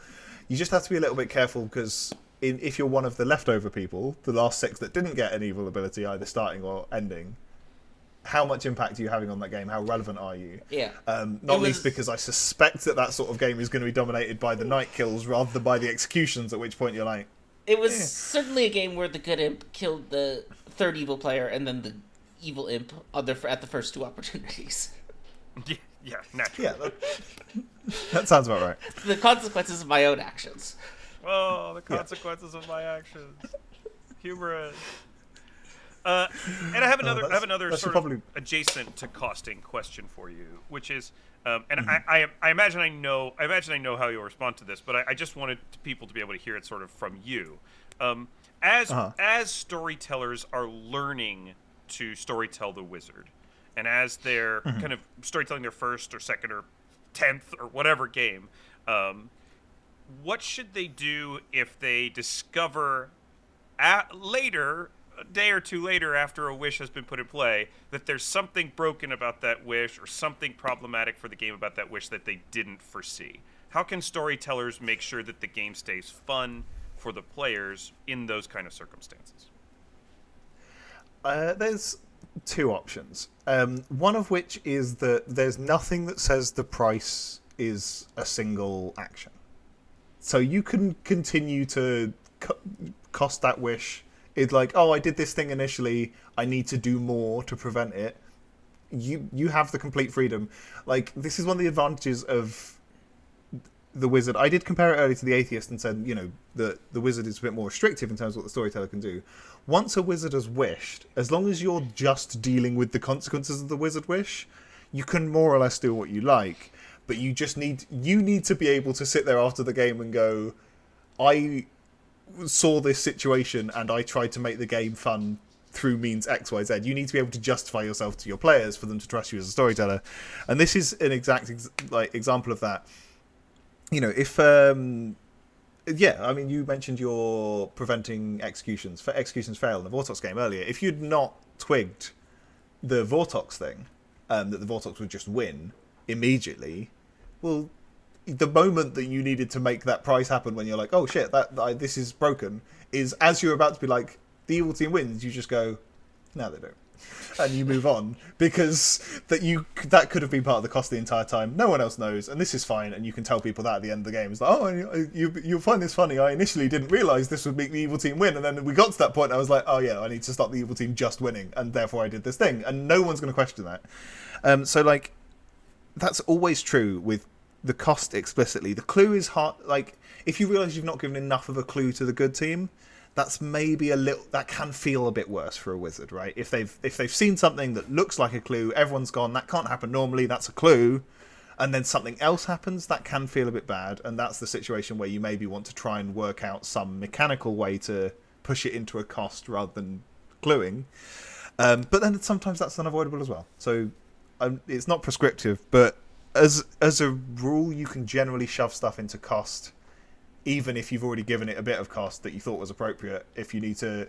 You just have to be a little bit careful, because if you're one of the leftover people, the last 6 that didn't get an evil ability, either starting or ending, how much impact are you having on that game? How relevant are you? Yeah. Not least because I suspect that sort of game is going to be dominated by the night kills rather than by the executions, at which point you're like... It was certainly a game where the good imp killed the third evil player and then the evil imp at the first 2 opportunities. Yeah, naturally. Yeah, that sounds about right. The consequences of my own actions. Oh, the consequences of my actions. Humorous. And I have another sort of adjacent to costing question for you, which is, and I imagine I know how you'll respond to this, but I just wanted people to be able to hear it sort of from you. As storytellers are learning to storytell the wizard, and as they're kind of storytelling their first or second or 10th or whatever game, what should they do if they discover later, a day or 2 later after a wish has been put in play, that there's something broken about that wish or something problematic for the game about that wish that they didn't foresee? How can storytellers make sure that the game stays fun for the players in those kind of circumstances? There's 2 options. One of which is that there's nothing that says the price is a single action. So you can continue to cost that wish. It's like, oh, I did this thing initially, I need to do more to prevent it. You have the complete freedom. Like, this is one of the advantages of the wizard. I did compare it earlier to the atheist and said, the wizard is a bit more restrictive in terms of what the storyteller can do. Once a wizard has wished, as long as you're just dealing with the consequences of the wizard wish, you can more or less do what you like. But you need to be able to sit there after the game and go, I saw this situation and I tried to make the game fun through means X, Y, Z. You need to be able to justify yourself to your players for them to trust you as a storyteller. And this is an exact example of that. If you mentioned you're preventing executions fail in the Vortox game earlier. If you'd not twigged the Vortox thing, that the Vortox would just win immediately, well, the moment that you needed to make that price happen, when you're like, oh shit, this is broken, is as you're about to be like, the evil team wins, you just go, no, they don't, and you move on, because that could have been part of the cost the entire time. No one else knows, and this is fine, and you can tell people that at the end of the game. It's like, oh, you'll find this funny. I initially didn't realise this would make the evil team win, and then we got to that point, and I was like, oh yeah, I need to stop the evil team just winning, and therefore I did this thing, and no one's going to question that. So like, that's always true with the cost explicitly. The clue is hard. Like, if you realise you've not given enough of a clue to the good team, that's maybe that can feel a bit worse for a wizard, right? If they've seen something that looks like a clue, everyone's gone, that can't happen normally, that's a clue, and then something else happens, that can feel a bit bad, and that's the situation where you maybe want to try and work out some mechanical way to push it into a cost rather than cluing. But then sometimes that's unavoidable as well. So it's not prescriptive, but as a rule, you can generally shove stuff into cost, even if you've already given it a bit of cost that you thought was appropriate. If you need to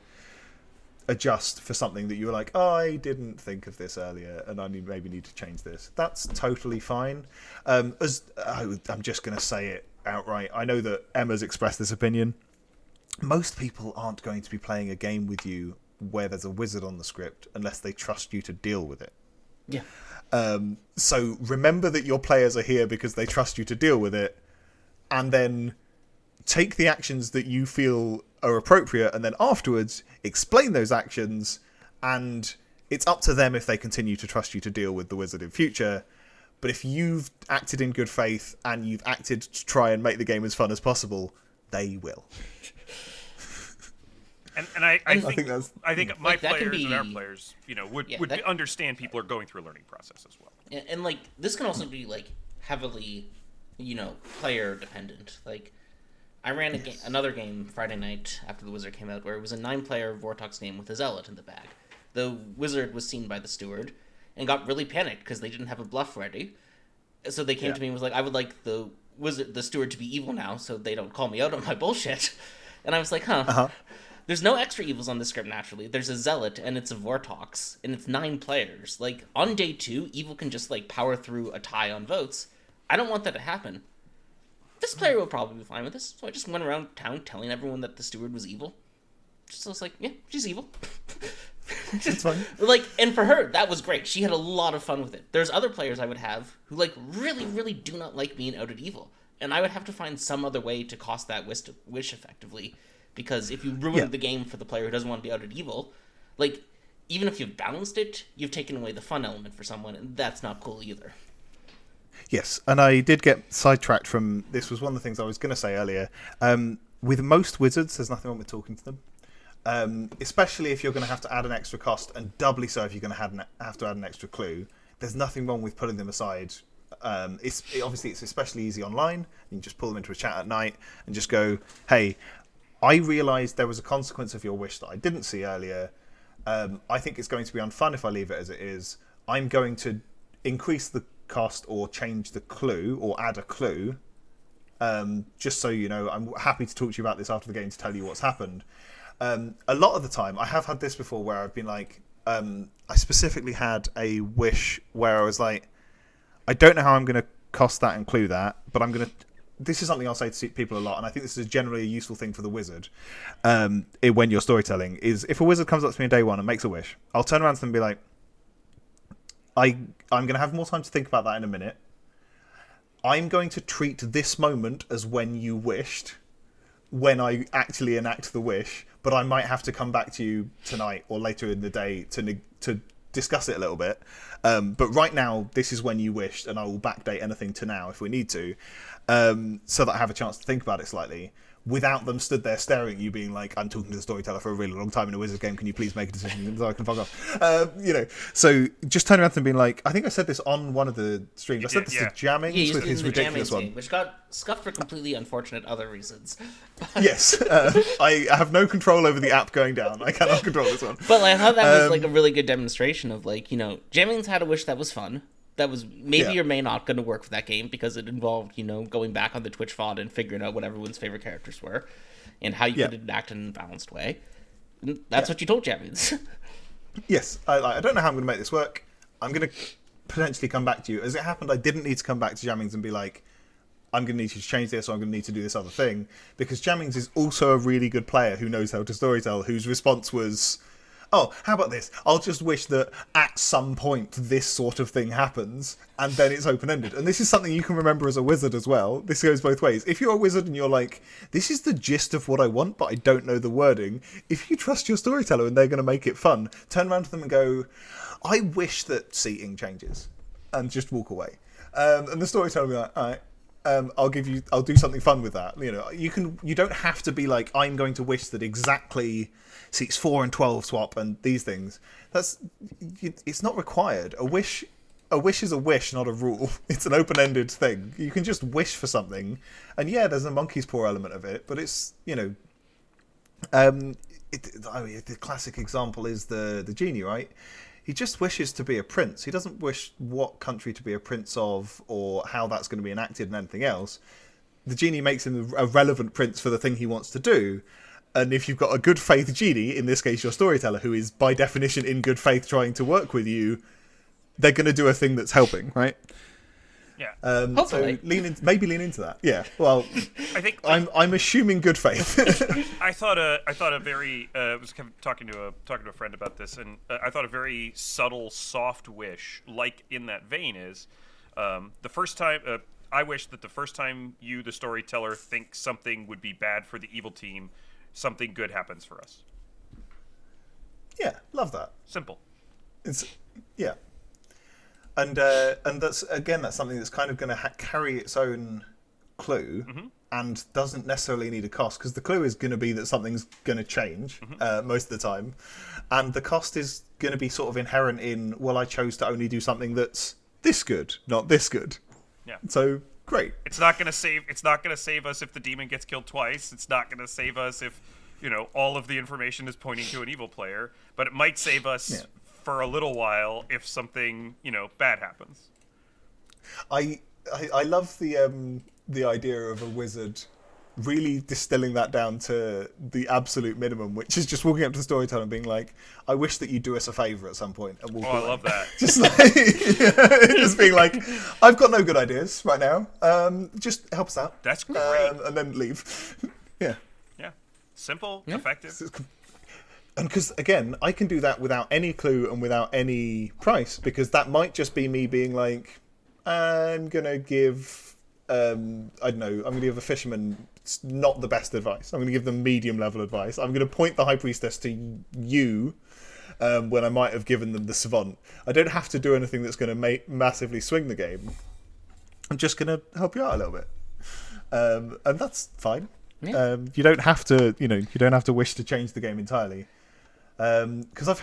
adjust for something that you were like, oh, I didn't think of this earlier, and I maybe need to change this, that's totally fine. I'm just going to say it outright. I know that Emma's expressed this opinion. Most people aren't going to be playing a game with you where there's a wizard on the script unless they trust you to deal with it. Yeah. So remember that your players are here because they trust you to deal with it, and then take the actions that you feel are appropriate, and then afterwards explain those actions, and it's up to them if they continue to trust you to deal with the wizard in future. But if you've acted in good faith and you've acted to try and make the game as fun as possible, they will. And I think my players and our players, would understand people are going through a learning process as well. And like, this can also be like heavily, player dependent. Like, I ran another game Friday night after the Wizard came out, where it was a 9-player Vortox game with a Zealot in the bag. The Wizard was seen by the Steward and got really panicked because they didn't have a bluff ready. So they came to me and was like, I would like the Steward to be evil now so they don't call me out on my bullshit. And I was like, There's no extra evils on this script naturally. There's a Zealot, and it's a Vortox, and it's 9 players. Like, on day 2, evil can just, like, power through a tie on votes. I don't want that to happen. this player will probably be fine with this. So I just went around town telling everyone that the steward was evil. Just was like, yeah, she's evil. It's fine. Like, and for her, that was great. She had a lot of fun with it. There's other players I would have who, like, really, really do not like being outed evil. And I would have to find some other way to cost that wish effectively. Because if you ruin the game for the player who doesn't want to be outed evil, like, even if you've balanced it, you've taken away the fun element for someone, and that's not cool either. Yes, and I did get sidetracked from... This was one of the things I was going to say earlier. With most wizards, there's nothing wrong with talking to them. Especially if you're going to have to add an extra cost, and doubly so if you're going to have to add an extra clue. There's nothing wrong with putting them aside. Obviously, it's especially easy online. You can just pull them into a chat at night and just go, hey, I realised there was a consequence of your wish that I didn't see earlier. I think it's going to be unfun if I leave it as it is. I'm going to increase the cost or change the clue or add a clue. Just so you know, I'm happy to talk to you about this after the game to tell you what's happened. A lot of the time, I have had this before where I've been like, I specifically had a wish where I was like, I don't know how I'm going to cost that and clue that, but I'm going to... This is something I'll say to people a lot, and I think this is generally a useful thing for the wizard when you're storytelling, is if a wizard comes up to me on day one and makes a wish, I'll turn around to them and be like, I'm going to have more time to think about that in a minute. I'm going to treat this moment as when you wished, when I actually enact the wish, but I might have to come back to you tonight or later in the day to discuss it a little bit. But right now, this is when you wished, and I will backdate anything to now if we need to, so that I have a chance to think about it slightly, without them stood there staring at you being like, I'm talking to the storyteller for a really long time in a wizard game, can you please make a decision so I can fuck off? So just turn around to them being like, I think I said this on one of the streams, I said this to Jammings with his ridiculous one. Which got scuffed for completely unfortunate other reasons. Yes, I have no control over the app going down. I cannot control this one. But like, I thought that was like a really good demonstration of like, Jammings had a wish that was fun. That was maybe or may not going to work for that game because it involved, going back on the Twitch VOD and figuring out what everyone's favorite characters were and how you could act in a balanced way. And that's what you told Jammings. Yes, I don't know how I'm going to make this work. I'm going to potentially come back to you. As it happened, I didn't need to come back to Jammings and be like, I'm going to need you to change this or I'm going to need to do this other thing. Because Jammings is also a really good player who knows how to storytell, whose response was... Oh, how about this? I'll just wish that at some point this sort of thing happens, and then it's open-ended. And this is something you can remember as a wizard as well. This goes both ways. If you're a wizard and you're like, this is the gist of what I want, but I don't know the wording, if you trust your storyteller and they're going to make it fun, turn around to them and go, I wish that seating changes, and just walk away. And the storyteller will be like, all right, I'll do something fun with that. You don't have to be like, I'm going to wish that exactly seats 4 and 12 swap and these things. It's not required. A wish is a wish, not a rule. It's an open-ended thing. You can just wish for something, and there's a monkey's paw element of it, but it's the classic example is the genie, right? He just wishes to be a prince. He doesn't wish what country to be a prince of or how that's going to be enacted and anything else. The genie makes him a relevant prince for the thing he wants to do. And if you've got a good faith genie, in this case your storyteller, who is by definition in good faith trying to work with you, they're going to do a thing that's helping, right? Yeah. Hopefully. So maybe lean into that. Yeah. Well, I think I'm assuming good faith. I thought a very was kind of talking to a friend about this, and I thought a very subtle, soft wish, like in that vein, is the first time. I wish that the first time you, the storyteller, think something would be bad for the evil team, something good happens for us. Yeah, love that. Simple. And that's something that's kind of going to carry its own clue and doesn't necessarily need a cost, because the clue is going to be that something's going to change most of the time, and the cost is going to be sort of inherent in, well, I chose to only do something that's this good, not this good. Yeah. So great. It's not going to save us if the demon gets killed twice. It's not going to save us if all of the information is pointing to an evil player, but it might save us for a little while if something bad happens. I love the idea of a wizard really distilling that down to the absolute minimum, which is just walking up to the storyteller and being like, I wish that you'd do us a favour at some point and walk away. I love that. Just like, just being like, I've got no good ideas right now. Just help us out. That's great. And then leave. Yeah. Yeah. Simple, effective. And because, again, I can do that without any clue and without any price, because that might just be me being like, I'm going to give, I don't know, I'm going to give a fisherman not the best advice. I'm going to give them medium level advice. I'm going to point the High Priestess to you when I might have given them the Savant. I don't have to do anything that's going to massively swing the game. I'm just going to help you out a little bit. And that's fine. Yeah. You don't have to, you don't have to wish to change the game entirely. Because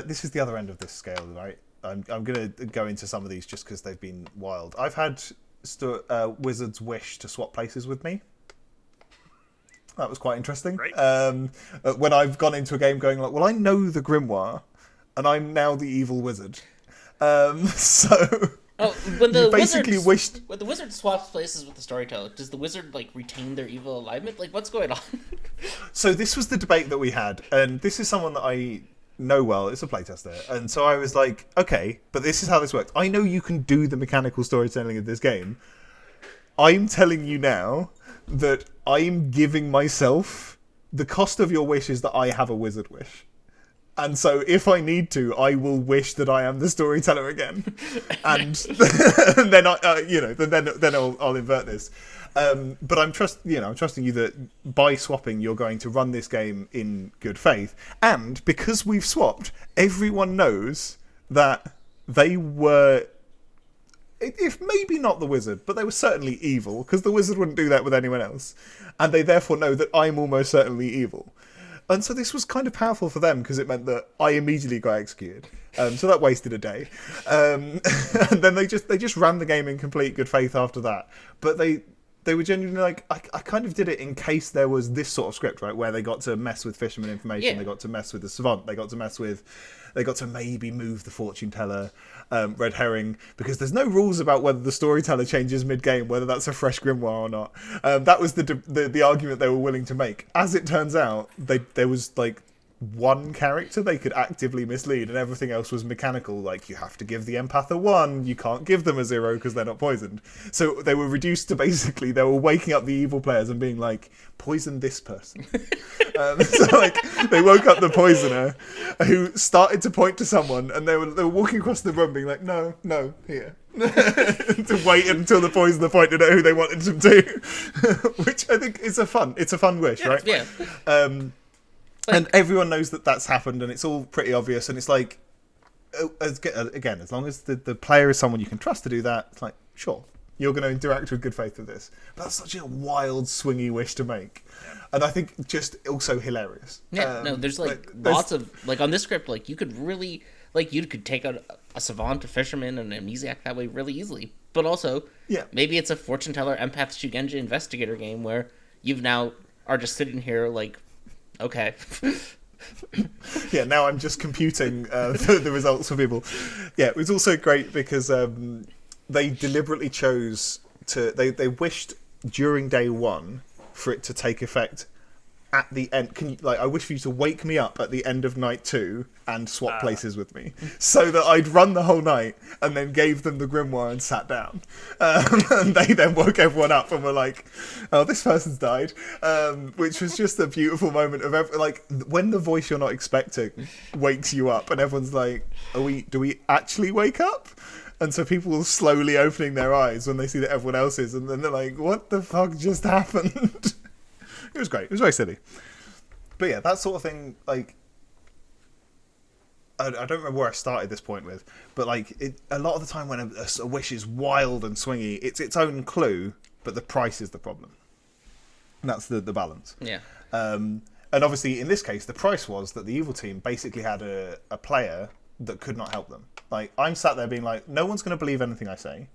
this is the other end of this scale, right? I'm going to go into some of these just because they've been wild. I've had wizards wish to swap places with me. That was quite interesting. Right. When I've gone into a game going like, well, I know the grimoire, and I'm now the evil wizard. So when the basically when the wizard swaps places with the storyteller, does the wizard like retain their evil alignment? Like, what's going on? So this was the debate that we had, and this is someone that I know well. It's a playtester, and so I was like, okay, but this is how this works. I know you can do the mechanical storytelling of this game. I'm telling you now that I'm giving myself the cost of your wish is that I have a wizard wish. And so if I need to, I will wish that I am the storyteller again. And then I'll invert this. But I'm trusting you that by swapping, you're going to run this game in good faith. And because we've swapped, everyone knows that they were, if maybe not the wizard, but they were certainly evil, because the wizard wouldn't do that with anyone else. And they therefore know that I'm almost certainly evil. And so this was kind of powerful for them, because it meant that I immediately got executed. So that wasted a day. And then they just ran the game in complete good faith after that. But they were genuinely like, I kind of did it in case there was this sort of script, right, where they got to mess with fisherman information, they got to mess with the savant, they got to maybe move the fortune teller, red herring, because there's no rules about whether the storyteller changes mid-game, whether that's a fresh grimoire or not. That was the argument they were willing to make. As it turns out, there was like one character they could actively mislead, and everything else was mechanical. Like, you have to give the empath a 1, you can't give them a 0 because they're not poisoned. So they were reduced to basically, they were waking up the evil players and being like, poison this person. So like, they woke up the poisoner, who started to point to someone, and they were walking across the room being like, no, here. To wait until the poisoner pointed at who they wanted them to. Which I think is a fun wish, right? Yeah. And everyone knows that that's happened, and it's all pretty obvious. And it's like, again, as long as the player is someone you can trust to do that, it's like, sure, you're going to interact with good faith with this. But that's such a wild, swingy wish to make. And I think just also hilarious. Yeah, there's lots of, like, on this script, like, you could really, like, you could take out a savant, a fisherman, and an amnesiac that way really easily. But also, maybe it's a fortune teller, empath, Shugenja investigator game where you've now are just sitting here, like, okay. Yeah, now I'm just computing the results for people. Yeah, it was also great because they deliberately chose to... They wished during day 1 for it to take effect at the end. I wish for you to wake me up at the end of night 2 and swap places with me, so that I'd run the whole night and then gave them the grimoire and sat down. And they then woke everyone up and were like, "Oh, this person's died," which was just a beautiful moment of when the voice you're not expecting wakes you up, and everyone's like, "Do we actually wake up?" And so people will slowly opening their eyes when they see that everyone else is, and then they're like, "What the fuck just happened?" It was great. It was very silly. But yeah, that sort of thing, like, I don't remember where I started this point with, but like, a lot of the time when a wish is wild and swingy, it's its own clue, but the price is the problem. And that's the balance. Yeah. And obviously, in this case, the price was that the evil team basically had a player that could not help them. Like, I'm sat there being like, no one's going to believe anything I say.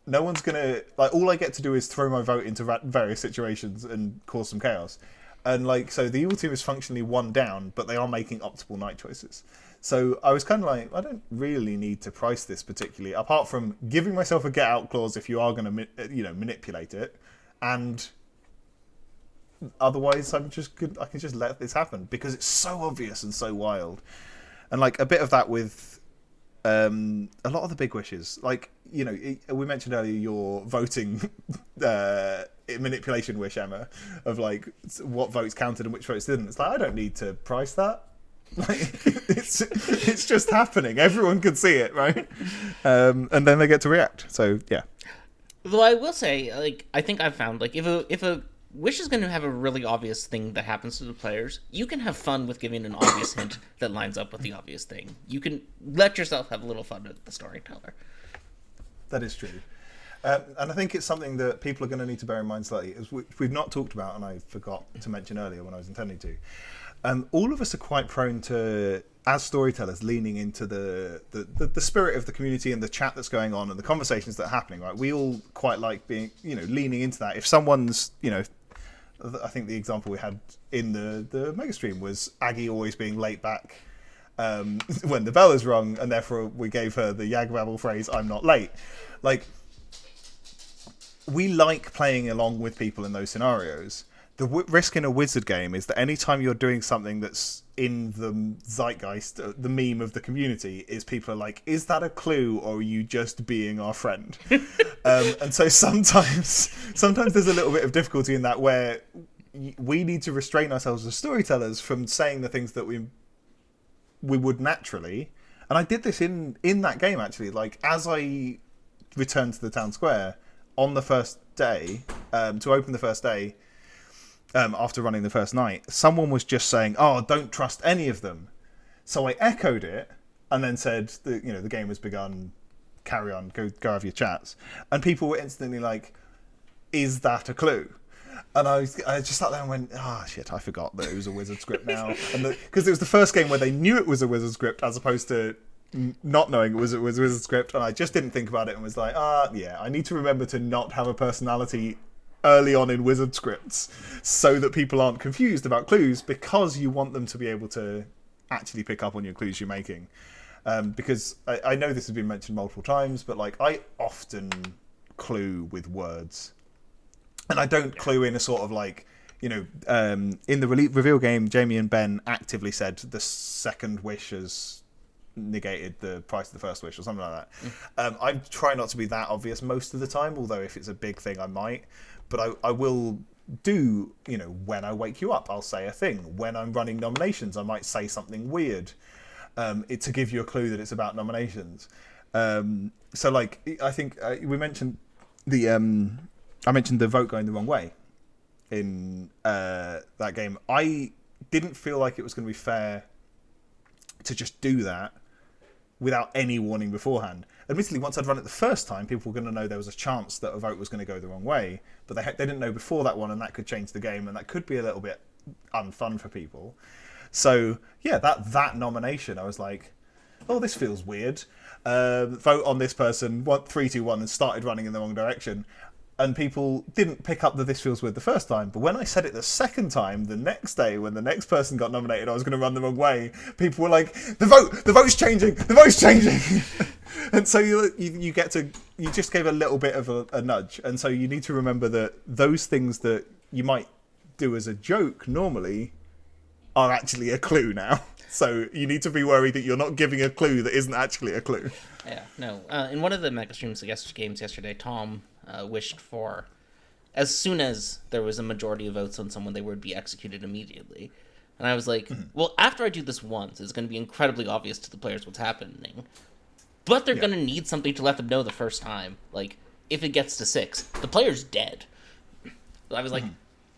No one's going to... Like, all I get to do is throw my vote into various situations and cause some chaos. And, like, so the evil team is functionally 1 down, but they are making optimal night choices. So I was kind of like, I don't really need to price this particularly, apart from giving myself a get-out clause if you are going to, manipulate it, and otherwise I can just let this happen because it's so obvious and so wild. And like a bit of that with a lot of the big wishes, like, you know, we mentioned earlier your voting manipulation wish, Emma, of like what votes counted and which votes didn't. It's like, I don't need to price that. Like, it's just happening. Everyone can see it, right? And then they get to react. So yeah. Though I will say, like, I think I've found, like, if a wish is going to have a really obvious thing that happens to the players, you can have fun with giving an obvious hint that lines up with the obvious thing. You can let yourself have a little fun with the storyteller. That is true. And I think it's something that people are going to need to bear in mind slightly, as we've not talked about, and I forgot to mention earlier when I was intending to. All of us are quite prone to, as storytellers, leaning into the spirit of the community and the chat that's going on and the conversations that are happening, right? We all quite like being, you know, leaning into that. If someone's, you know, I think the example we had in the mega stream was Aggie always being late back when the bell is rung, and therefore we gave her the Edd Gabriel phrase, "I'm not late." Like, we like playing along with people in those scenarios. The risk in a wizard game is that anytime you're doing something that's in the zeitgeist, the meme of the community, is people are like, is that a clue or are you just being our friend? And so sometimes there's a little bit of difficulty in that, where we need to restrain ourselves as storytellers from saying the things that we would naturally. And I did this in that game, actually. Like, as I returned to the town square on the first day, to open the first day, after running the first night, someone was just saying, "Oh, don't trust any of them." So I echoed it and then said, "You know, the game has begun. Carry on. Go have your chats." And people were instantly like, "Is that a clue?" And I just sat there and went, "Ah, shit! I forgot that it was a wizard script now." And because it was the first game where they knew it was a wizard script, as opposed to not knowing it was a wizard script. And I just didn't think about it and was like, yeah, I need to remember to not have a personality early on in wizard scripts so that people aren't confused about clues, because you want them to be able to actually pick up on your clues you're making. Because I know this has been mentioned multiple times, but like, I often clue with words, and I don't clue in a sort of like, you know, in the reveal game, Jamie and Ben actively said the second wish has negated the price of the first wish or something like that. I try not to be that obvious most of the time, although if it's a big thing I might. But I will do, you know, when I wake you up, I'll say a thing. When I'm running nominations, I might say something weird to give you a clue that it's about nominations. So, like, I think we mentioned I mentioned the vote going the wrong way in that game. I didn't feel like it was going to be fair to just do that without any warning beforehand. Admittedly, once I'd run it the first time, people were going to know there was a chance that a vote was going to go the wrong way, but they didn't know before that one, and that could change the game, and that could be a little bit unfun for people. So yeah, that nomination, I was like, oh, this feels weird. Vote on this person, 3, 2, 1, and started running in the wrong direction. And people didn't pick up that this feels weird the first time. But when I said it the second time, the next day, when the next person got nominated, I was going to run the wrong way. People were like, the vote's changing. And so you just gave a little bit of a nudge. And so you need to remember that those things that you might do as a joke normally are actually a clue now. So you need to be worried that you're not giving a clue that isn't actually a clue. Yeah, no. In one of the mega streams games yesterday, Tom wished for, as soon as there was a majority of votes on someone, they would be executed immediately. And I was like, well, after I do this once, it's going to be incredibly obvious to the players what's happening. But they're going to need something to let them know the first time. Like, if it gets to 6, the player's dead. I was like,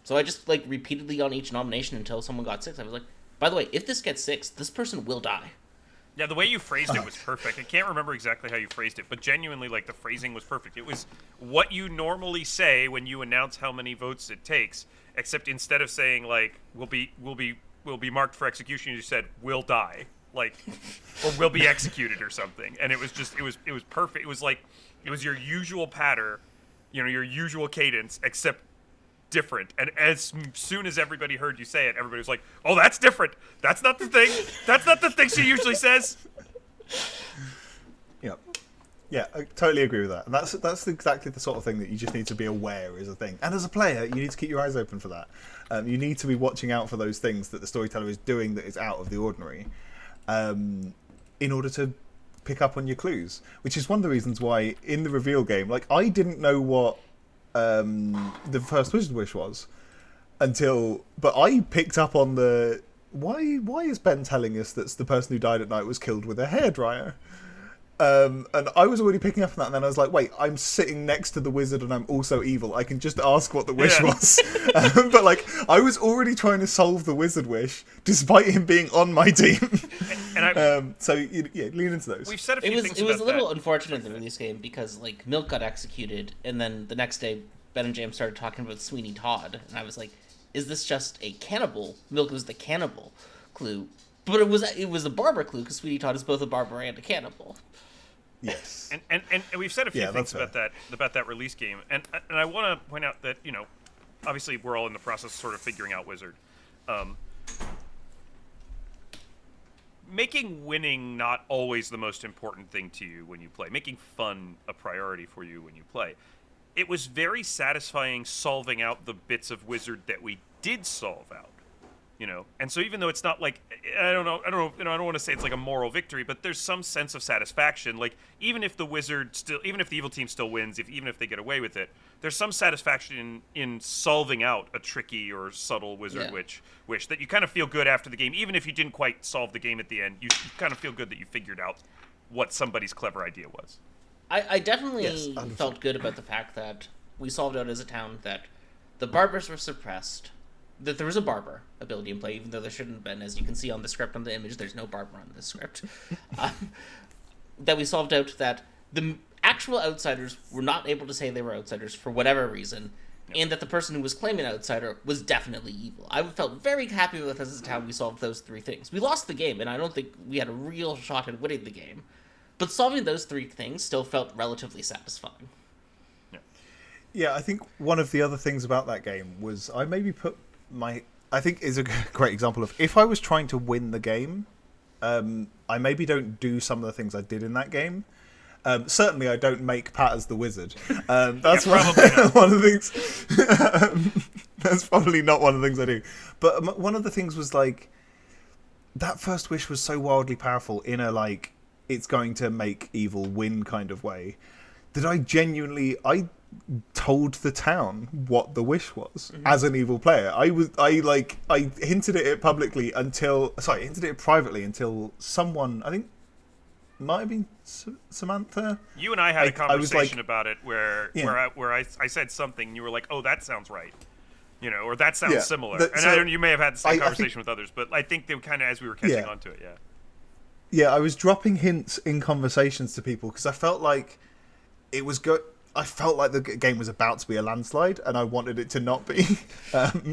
so I just, like, repeatedly on each nomination until someone got 6. I was like, by the way, if this gets 6, this person will die. Yeah, the way you phrased it was perfect. I can't remember exactly how you phrased it, but genuinely, like, the phrasing was perfect. It was what you normally say when you announce how many votes it takes, except instead of saying, like, will be marked for execution, you said will die, like, or will be executed or something. And it was just it was perfect. It was like, it was your usual patter, you know, your usual cadence, except different. And as soon as everybody heard you say it, everybody was like, oh, that's different. That's not the thing. That's not the thing she usually says. Yep. Yeah, I totally agree with that. And that's exactly the sort of thing that you just need to be aware is a thing. And as a player, you need to keep your eyes open for that. You need to be watching out for those things that the storyteller is doing that is out of the ordinary, in order to pick up on your clues. Which is one of the reasons why in the reveal game, like I didn't know what the first Wizard Wish was but I picked up on the why is Ben telling us that the person who died at night was killed with a hairdryer? And I was already picking up on that, and then I was like, wait, I'm sitting next to the wizard and I'm also evil. I can just ask what the wish was. But like, I was already trying to solve the wizard wish, despite him being on my team. So lean into those. We've said a few things It was about a little that. unfortunate in this game, because like Milk got executed, and then the next day Ben and James started talking about Sweeney Todd, and I was like, is this just a cannibal? Milk was the cannibal clue. But it was a barber clue, because Sweeney Todd is both a barber and a cannibal. Yes. And we've said a few things about that release game, and I want to point out that obviously we're all in the process of sort of figuring out Wizard. Making winning not always the most important thing to you when you play, making fun a priority for you when you play. It was very satisfying solving out the bits of Wizard that we did solve out. And so even though it's not like, I don't want to say it's like a moral victory, but there's some sense of satisfaction. Like, even if the evil team still wins, even if they get away with it, there's some satisfaction in solving out a tricky or subtle wizard wish that you kind of feel good after the game. Even if you didn't quite solve the game at the end, you kind of feel good that you figured out what somebody's clever idea was. I definitely felt good about the fact that we solved out as a town that the barbers were suppressed, that there was a barber ability in play, even though there shouldn't have been. As you can see on the script, on the image, there's no barber on this script. That we solved out that the actual outsiders were not able to say they were outsiders for whatever reason, and that the person who was claiming outsider was definitely evil. I felt very happy with us as a town we solved those three things. We lost the game, and I don't think we had a real shot at winning the game. But solving those three things still felt relatively satisfying. Yeah, I think one of the other things about that game was I maybe put I think is a great example of if I was trying to win the game, I maybe don't do some of the things I did in that game. Certainly, I don't make Pat as the wizard. That's one of the things. That's probably not one of the things I do. But one of the things was like that first wish was so wildly powerful in a like it's going to make evil win kind of way that I told the town what the wish was as an evil player. I hinted at it hinted it privately until someone, I think might have been Samantha. You and I had a conversation about it where I said something and you were like, "Oh, that sounds right." Or that sounds similar. You may have had the same conversation with others, but I think they kind of as we were catching on to it, Yeah, I was dropping hints in conversations to people because I felt like it was good. I felt like the game was about to be a landslide, and I wanted it to not be.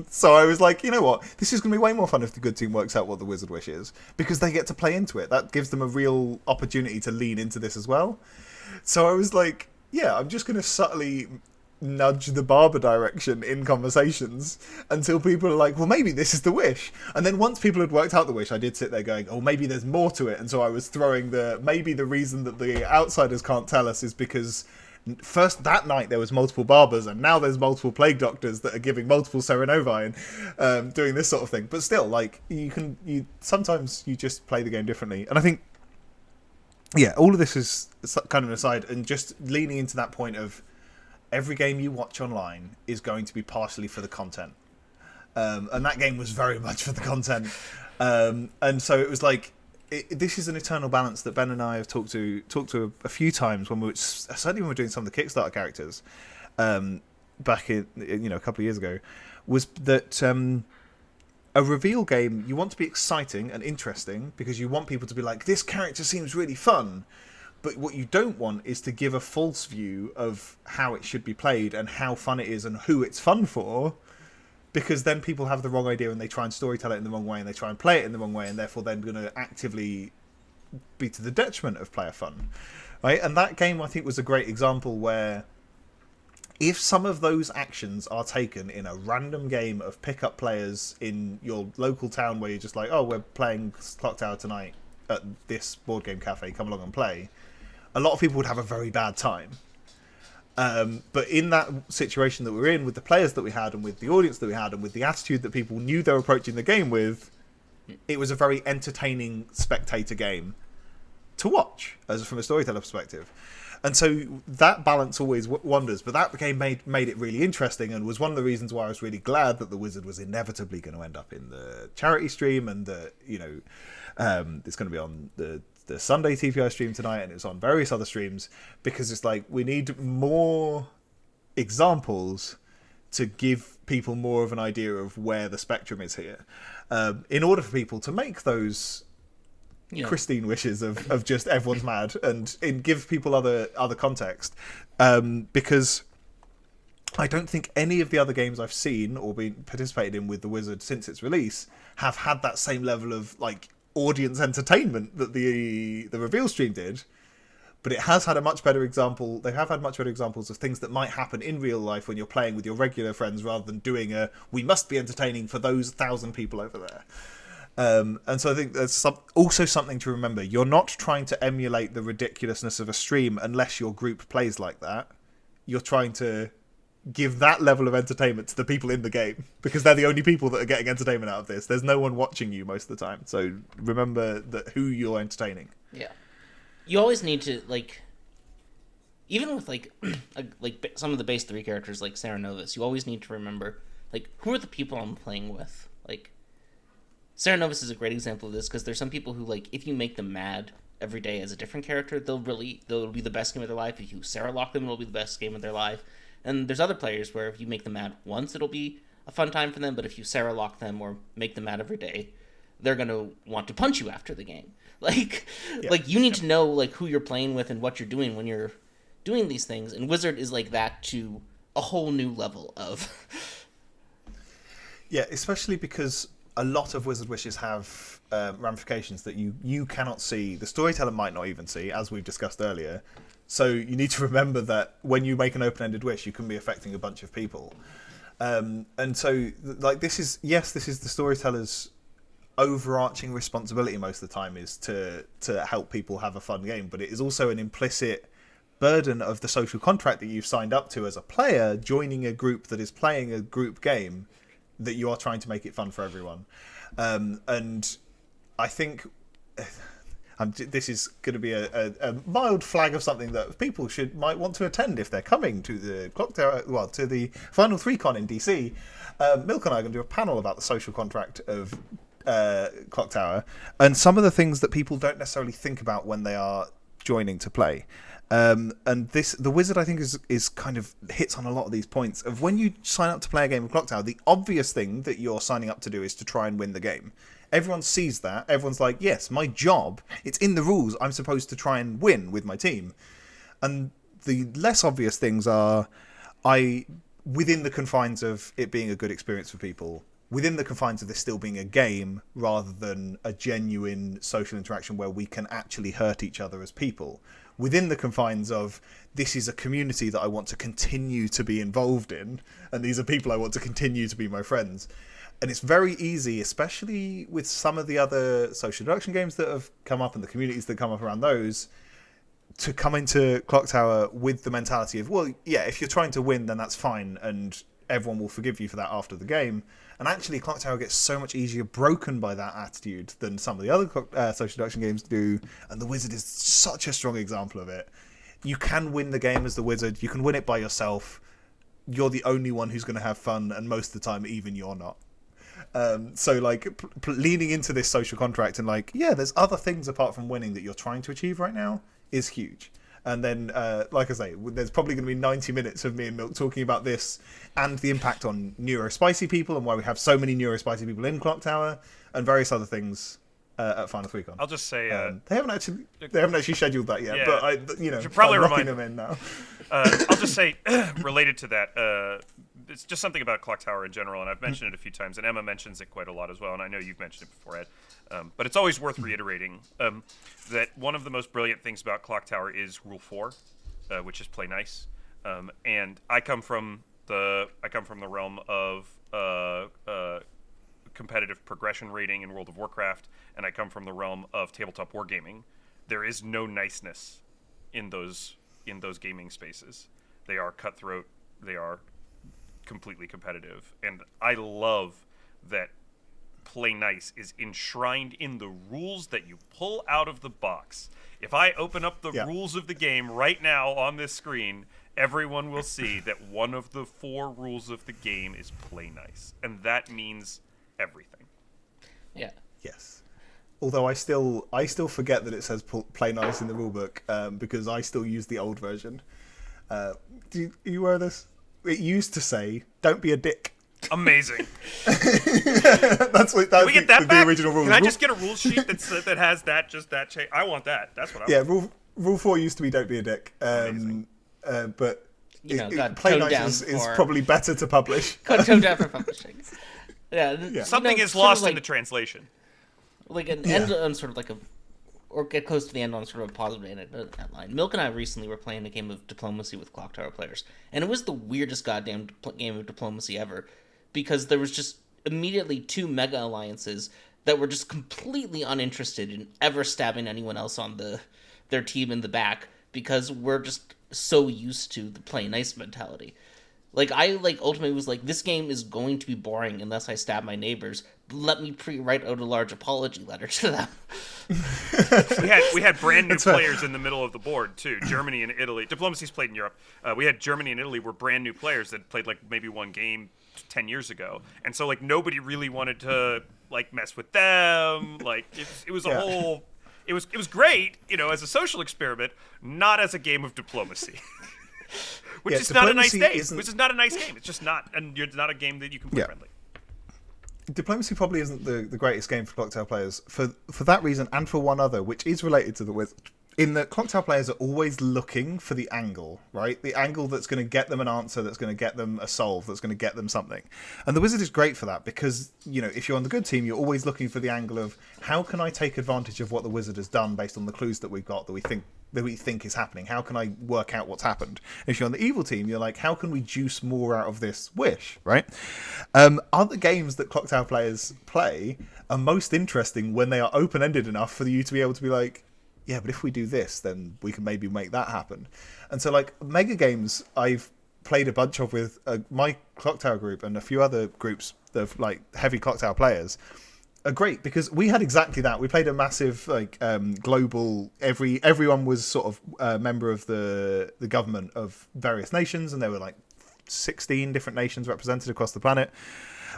So I was like, you know what? This is going to be way more fun if the good team works out what the Wizard Wish is, because they get to play into it. That gives them a real opportunity to lean into this as well. So I was like, yeah, I'm just going to subtly nudge the barber direction in conversations until people are like, well, maybe this is the wish. And then once people had worked out the wish, I did sit there going, oh, maybe there's more to it. And so I was throwing maybe the reason that the outsiders can't tell us is because first that night there was multiple barbers, and now there's multiple plague doctors that are giving multiple Serenovai and doing this sort of thing. But still, like sometimes you just play the game differently. And I think, all of this is kind of an aside, and just leaning into that point of every game you watch online is going to be partially for the content, and that game was very much for the content. And so it was like. This is an eternal balance that Ben and I have talked to a few times certainly when we were doing some of the Kickstarter characters back in a couple of years ago, was that a reveal game you want to be exciting and interesting because you want people to be like, this character seems really fun, but what you don't want is to give a false view of how it should be played and how fun it is and who it's fun for. Because then people have the wrong idea and they try and storytell it in the wrong way and they try and play it in the wrong way, and therefore they're going to actively be to the detriment of player fun, right? And that game, I think, was a great example where if some of those actions are taken in a random game of pick-up players in your local town where you're just like, oh, we're playing Clocktower tonight at this board game cafe, come along and play, a lot of people would have a very bad time. But in that situation that we're in, with the players that we had, and with the audience that we had, and with the attitude that people knew they were approaching the game with, it was a very entertaining spectator game to watch, as from a storyteller perspective. And so that balance always wonders. But that game made it really interesting, and was one of the reasons why I was really glad that the Wizard was inevitably going to end up in the charity stream, and that, you know, it's going to be on the Sunday TPI stream tonight, and it's on various other streams, because it's like, we need more examples to give people more of an idea of where the spectrum is here, in order for people to make those Christine wishes of just everyone's mad, and give people other context, because I don't think any of the other games I've seen or been participated in with the Wizard since its release have had that same level of like audience entertainment that the reveal stream did. But it has had a much better example. They have had much better examples of things that might happen in real life when you're playing with your regular friends, rather than doing we must be entertaining for those 1,000 people over there. And so I think there's also something to remember. You're not trying to emulate the ridiculousness of a stream unless your group plays like that. You're trying to give that level of entertainment to the people in the game, because they're the only people that are getting entertainment out of this. There's no one watching you most of the time. So remember that who you're entertaining. Yeah. You always need to, like, even with, like some of the base 3 characters, like Sarah Novus, you always need to remember, like, who are the people I'm playing with? Like, Sarah Novus is a great example of this, because there's some people who, like, if you make them mad every day as a different character, they'll be the best game of their life. If you Sarah lock them, it'll be the best game of their life. And there's other players where if you make them mad once, it'll be a fun time for them, but if you Sarah lock them or make them mad every day, they're going to want to punch you after the game. Like, you need to know, like, who you're playing with and what you're doing when you're doing these things. And Wizard is like that to a whole new level of... Yeah, especially because a lot of Wizard Wishes have ramifications that you cannot see. The storyteller might not even see, as we've discussed earlier. So you need to remember that when you make an open-ended wish, you can be affecting a bunch of people. And so, like, this is the storyteller's overarching responsibility most of the time, is to help people have a fun game, but it is also an implicit burden of the social contract that you've signed up to as a player, joining a group that is playing a group game, that you are trying to make it fun for everyone. And I think this is going to be a mild flag of something that people might want to attend if they're coming to the Clocktower, well, to the Final 3Con in DC. Milk and I are going to do a panel about the social contract of Clocktower, and some of the things that people don't necessarily think about when they are joining to play. And the Wizard, I think, is kind of hits on a lot of these points of when you sign up to play a game of Clocktower, the obvious thing that you're signing up to do is to try and win the game. Everyone sees that. Everyone's like, yes, my job, it's in the rules. I'm supposed to try and win with my team. And the less obvious things are, within the confines of it being a good experience for people, within the confines of this still being a game rather than a genuine social interaction where we can actually hurt each other as people, within the confines of this is a community that I want to continue to be involved in, and these are people I want to continue to be my friends. And it's very easy, especially with some of the other social deduction games that have come up and the communities that come up around those, to come into Clocktower with the mentality of, well, yeah, if you're trying to win, then that's fine, and everyone will forgive you for that after the game. And actually, Clocktower gets so much easier broken by that attitude than some of the other social deduction games do, and the Wizard is such a strong example of it. You can win the game as the Wizard, you can win it by yourself, you're the only one who's going to have fun, and most of the time, even you're not. So, like, leaning into this social contract and, like, yeah, there's other things apart from winning that you're trying to achieve right now is huge. And then, like I say, there's probably going to be 90 minutes of me and Milk talking about this and the impact on neurospicy people and why we have so many neurospicy people in Clocktower and various other things at Final 3Con. I'll just say they haven't actually scheduled that yet, but should probably I'm locking remind them in now. I'll just say, related to that, it's just something about Clocktower in general, and I've mentioned it a few times, and Emma mentions it quite a lot as well, and I know you've mentioned it before, Ed. But it's always worth reiterating that one of the most brilliant things about Clocktower is Rule 4, which is play nice. And I come from the realm of competitive progression rating in World of Warcraft, and I come from the realm of tabletop wargaming. There is no niceness in those gaming spaces. They are cutthroat. They are completely competitive, and I love that Play Nice is enshrined in the rules that you pull out of the box. If I open up the rules of the game right now on this screen, everyone will see that one of the 4 rules of the game is Play Nice, and that means everything. Yeah. Yes. Although I still forget that it says Play Nice in the rulebook, because I still use the old version. Are you aware of this? It used to say, "Don't be a dick." Amazing. That's what. Can we get that back? The original rules. Can I just get a rule sheet that has that change? I want that. That's what I want. Yeah, rule 4 used to be "Don't be a dick," but Play Nice is probably better to publish. Got toned down for publishing. Yeah. Something is lost in the translation. Like an end on sort of like or get close to the end on sort of a positive line. Milk and I recently were playing a game of diplomacy with Clocktower players, and it was the weirdest goddamn game of diplomacy ever, because there was just immediately 2 mega alliances that were just completely uninterested in ever stabbing anyone else on their team in the back, because we're just so used to the Play Nice mentality. Like, I ultimately was like, this game is going to be boring unless I stab my neighbors. Let me write out a large apology letter to them. we had brand new players in the middle of the board too. Germany and Italy. Diplomacy's played in Europe. We had Germany and Italy were brand new players that played like maybe one game 10 years ago, and so like nobody really wanted to like mess with them. Like it was a whole. It was great, as a social experiment, not as a game of diplomacy. Which is not a nice game. Which is not a nice game. It's just not, and it's not a game that you can play friendly. Diplomacy probably isn't the greatest game for Clocktower players for that reason, and for one other, which is related to the Wizard. In that Clocktower players are always looking for the angle, right? The angle that's going to get them an answer, that's going to get them a solve, that's going to get them something. And the Wizard is great for that because, if you're on the good team, you're always looking for the angle of how can I take advantage of what the Wizard has done based on the clues that we've got that we think is happening. How can I work out what's happened? If you're on the evil team, you're like, how can we juice more out of this wish, right? Other games that Clocktower players play are most interesting when they are open-ended enough for you to be able to be like, yeah, but if we do this, then we can maybe make that happen. And so, like, mega games I've played a bunch of with my Clocktower group and a few other groups of, like, heavy Clocktower players are great because we had exactly that. We played a massive, like, global... Everyone was sort of a member of the government of various nations, and there were, like, 16 different nations represented across the planet.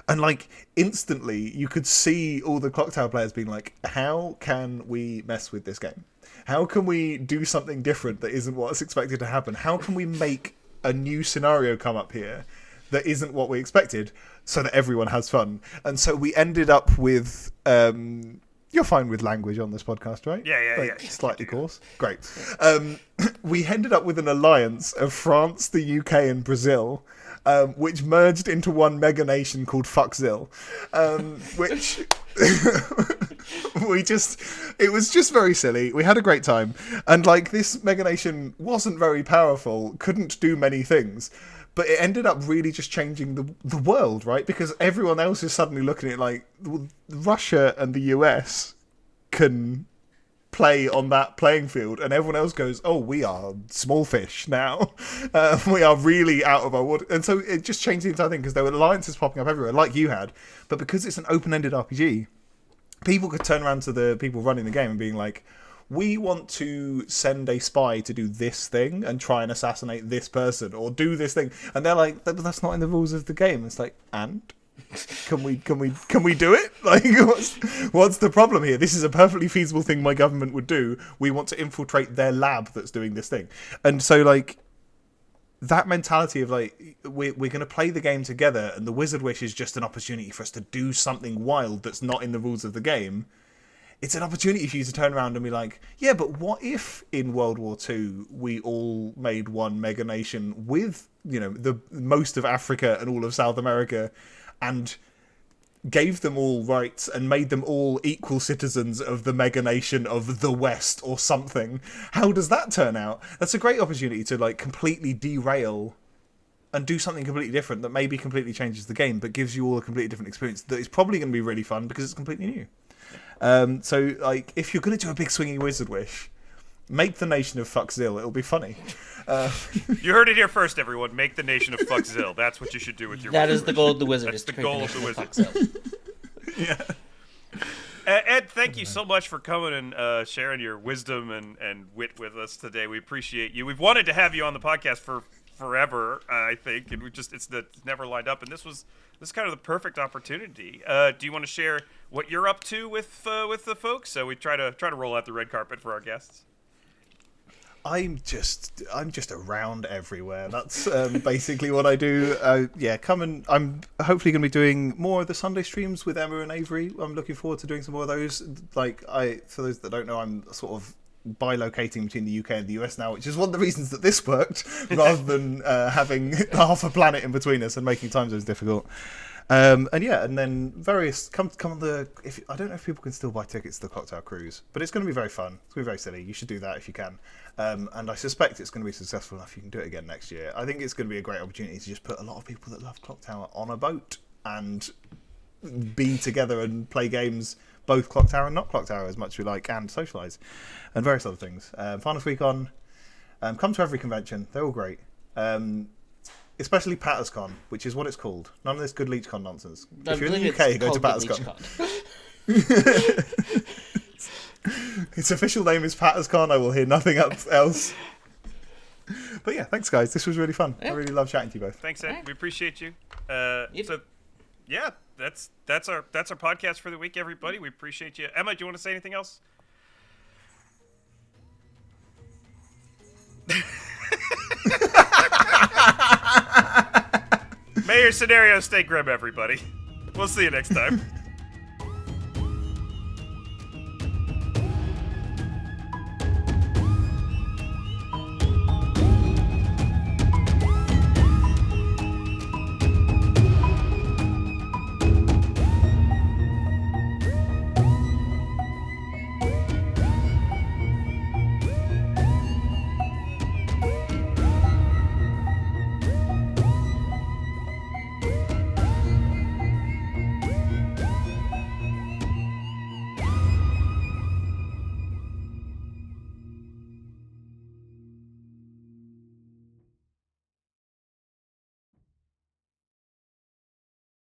And, like, instantly, you could see all the Clocktower players being like, how can we mess with this game? How can we do something different that isn't what's expected to happen? How can we make a new scenario come up here that isn't what we expected so that everyone has fun? And so we ended up with... you're fine with language on this podcast, right? Yeah. Slightly coarse. Great. We ended up with an alliance of France, the UK, and Brazil, which merged into one mega nation called Fuckzil, which it was just very silly. We had a great time, and like this mega nation wasn't very powerful, couldn't do many things, but it ended up really just changing the world, right? Because everyone else is suddenly looking at it like Russia and the US can play on that playing field, and everyone else goes, oh, we are small fish now. We are really out of our water. And so it just changed the entire thing because there were alliances popping up everywhere like you had, but because it's an open-ended RPG, people could turn around to the people running the game and being like, we want to send a spy to do this thing and try and assassinate this person or do this thing, and they're like, that's not in the rules of the game. It's like, and can we do it? Like, what's the problem here? This is a perfectly feasible thing my government would do. We want to infiltrate their lab that's doing this thing. And so, like, that mentality of like, we're going to play the game together, and the Wizard Wish is just an opportunity for us to do something wild that's not in the rules of the game. It's an opportunity for you to turn around and be like, yeah, but what if in World War II we all made one mega nation with, the most of Africa and all of South America, and gave them all rights and made them all equal citizens of the mega nation of the West or something? How does that turn out? That's a great opportunity to like completely derail and do something completely different that maybe completely changes the game, but gives you all a completely different experience that is probably going to be really fun because it's completely new. So like, if you're going to do a big swinging Wizard Wish, Make the nation of Fuckzil. It'll be funny. You heard it here first, everyone. Make the nation of Fuckzil. That's what you should do with your. That is the goal of the wizard. That's is to the create goal of the nation wizard. Yeah. Ed, thank you so much for coming and sharing your wisdom and wit with us today. We appreciate you. We've wanted to have you on the podcast for forever, I think, and it's never lined up. And this is kind of the perfect opportunity. Do you want to share what you're up to with the folks? So we try to roll out the red carpet for our guests. I'm just around everywhere. That's basically what I do. Come and I'm hopefully going to be doing more of the Sunday streams with Emma and Avery. I'm looking forward to doing some more of those. For those that don't know, I'm sort of bilocating between the UK and the US now, which is one of the reasons that this worked, rather than having half a planet in between us and making time zones difficult. And then various come on the. I don't know if people can still buy tickets to the Clocktower cruise, but it's going to be very fun. It's going to be very silly. You should do that if you can. And I suspect it's going to be successful enough you can do it again next year. I think it's going to be a great opportunity to just put a lot of people that love Clocktower on a boat and be together and play games, both Clocktower and not Clocktower, as much as we like, and socialise, and various other things. Finals week on. Come to every convention. They're all great. Especially PattersCon, which is what it's called. None of this good LeechCon nonsense. If you're in the UK, go to PattersCon. Its official name is PattersCon. I will hear nothing else. But yeah, thanks guys. This was really fun. I really love chatting to you both. Thanks, Ed. We appreciate you. So yeah, that's our podcast for the week, everybody. We appreciate you. Emma, do you want to say anything else? May your scenarios stay grim, everybody. We'll see you next time.